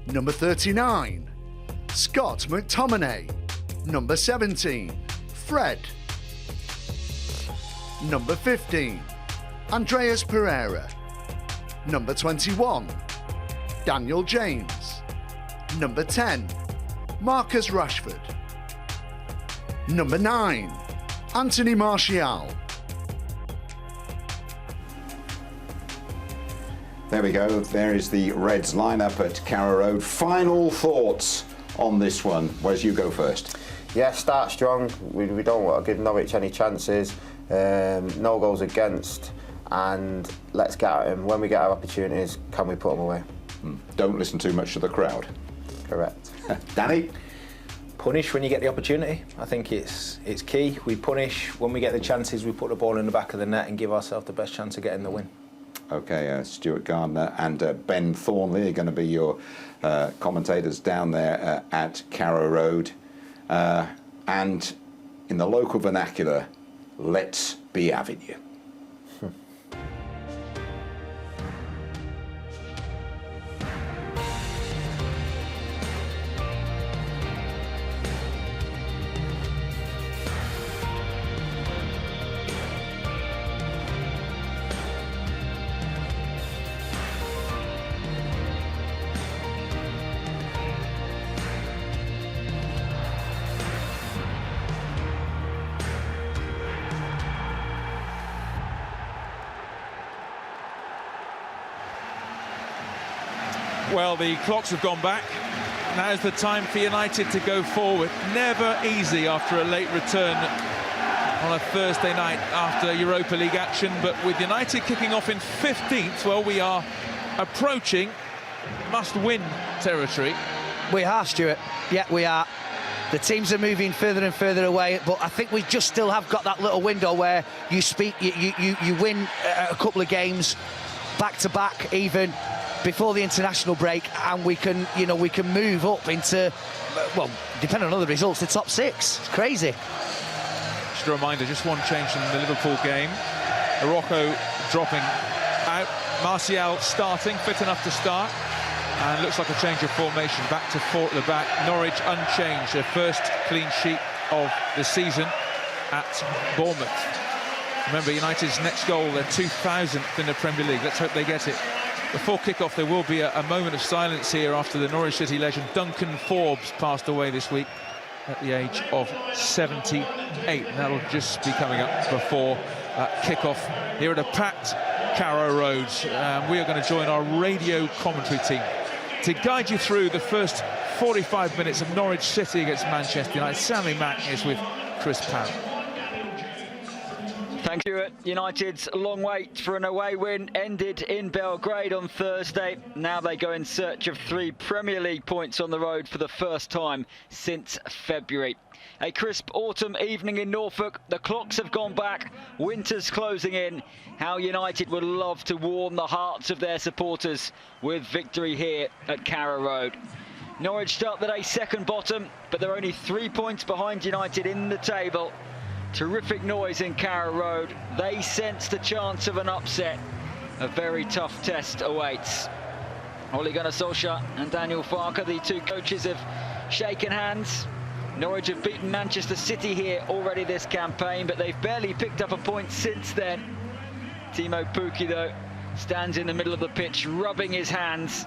Number 39, Scott McTominay. Number 17, Fred. Number 15, Andreas Pereira. Number 21, Daniel James. Number 10, Marcus Rashford. Number 9, Anthony Martial. There we go. There is the Reds lineup at Carrow Road. Final thoughts on this one. Wes, you go first. Yeah, start strong. We don't want to give Norwich any chances. No goals against, and let's get at him. When we get our opportunities, can we put them away? Don't listen too much to the crowd. Correct. Danny? Punish when you get the opportunity. I think it's key. We punish when we get the chances. We put the ball in the back of the net and give ourselves the best chance of getting the win. OK, Stuart Gardner and Ben Thornley are going to be your commentators down there at Carrow Road. And in the local vernacular, let's be having you. Well, the clocks have gone back. Now's the time for United to go forward. Never easy after a late return on a Thursday night after Europa League action, but with United kicking off in 15th, well, we are approaching must-win territory. We are, Stuart. Yeah, we are. The teams are moving further and further away, but I think we just still have got that little window where you win a couple of games back to back, even before the international break, and we can move up into, well, depending on other results, the top 6. It's crazy. Just a reminder, just one change from the Liverpool game. Morocco dropping out, Martial starting, fit enough to start, and looks like a change of formation, back to 4 at the back. Norwich unchanged, their first clean sheet of the season at Bournemouth. Remember, United's next goal, their 2000th in the Premier League. Let's hope they get it. Before kick-off, there will be a moment of silence here after the Norwich City legend Duncan Forbes passed away this week at the age of 78. And that'll just be coming up before kick-off here at a packed Carrow Road. We are going to join our radio commentary team to guide you through the first 45 minutes of Norwich City against Manchester United. Sammy Mack is with Chris Parrott. Thank you. United's long wait for an away win ended in Belgrade on Thursday. Now they go in search of 3 Premier League points on the road for the first time since February. A crisp autumn evening in Norfolk. The clocks have gone back. Winter's closing in. How United would love to warm the hearts of their supporters with victory here at Carrow Road. Norwich start the day second bottom, but they're only 3 points behind United in the table. Terrific noise in Carrow Road. They sense the chance of an upset. A very tough test awaits. Ole Gunnar Solskjær and Daniel Farke, the 2 coaches, have shaken hands. Norwich have beaten Manchester City here already this campaign, but they've barely picked up a point since then. Timo Pukki, though, stands in the middle of the pitch, rubbing his hands.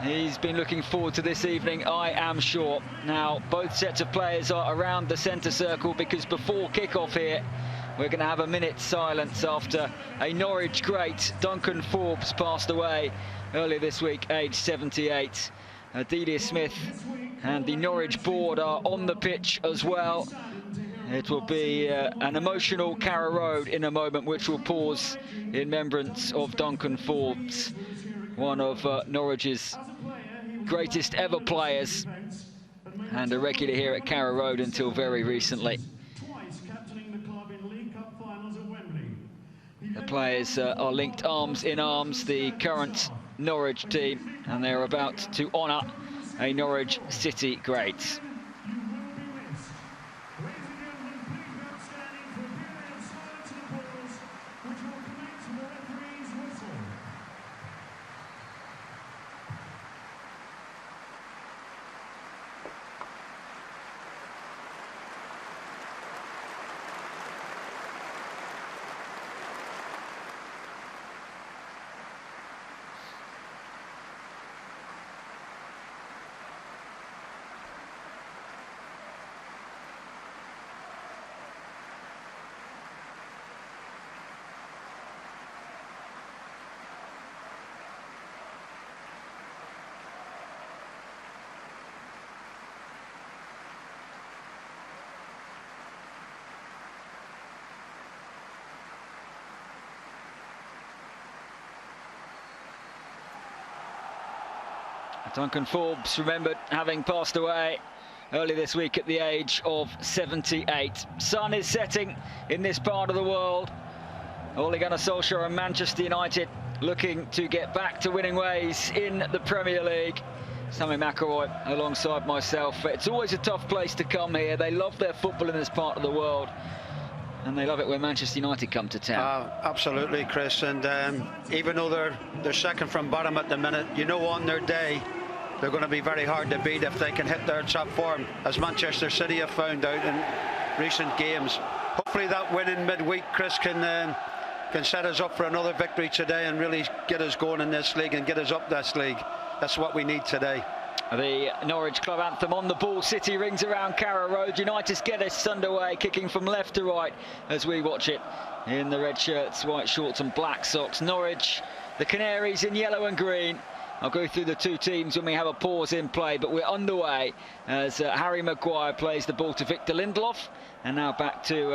He's been looking forward to this evening, I am sure. Now, both sets of players are around the centre circle because before kick-off here, we're going to have a minute's silence after a Norwich great, Duncan Forbes, passed away earlier this week, aged 78. Delia Smith and the Norwich board are on the pitch as well. It will be an emotional Carrow Road in a moment, which will pause in remembrance of Duncan Forbes, one of Norwich's greatest ever players and a regular here at Carrow Road until very recently. The players are linked arms in arms, the current Norwich team, and they're about to honour a Norwich City great. Duncan Forbes, remembered, having passed away early this week at the age of 78. Sun is setting in this part of the world. Ole Gunnar Solskjær and Manchester United looking to get back to winning ways in the Premier League. Sammy McElroy alongside myself. It's always a tough place to come here. They love their football in this part of the world, and they love it when Manchester United come to town. Absolutely, Chris. And even though they're second from bottom at the minute, you know, on their day, they're going to be very hard to beat if they can hit their top form, as Manchester City have found out in recent games. Hopefully that win in midweek, Chris, can set us up for another victory today and really get us going in this league and get us up this league. That's what we need today. The Norwich club anthem on the ball. City rings around Carrow Road. United get us underway, kicking from left to right as we watch it in the red shirts, white shorts and black socks. Norwich, the Canaries in yellow and green. I'll go through the two teams when we have a pause in play, but we're underway as Harry Maguire plays the ball to Victor Lindelof, and now back to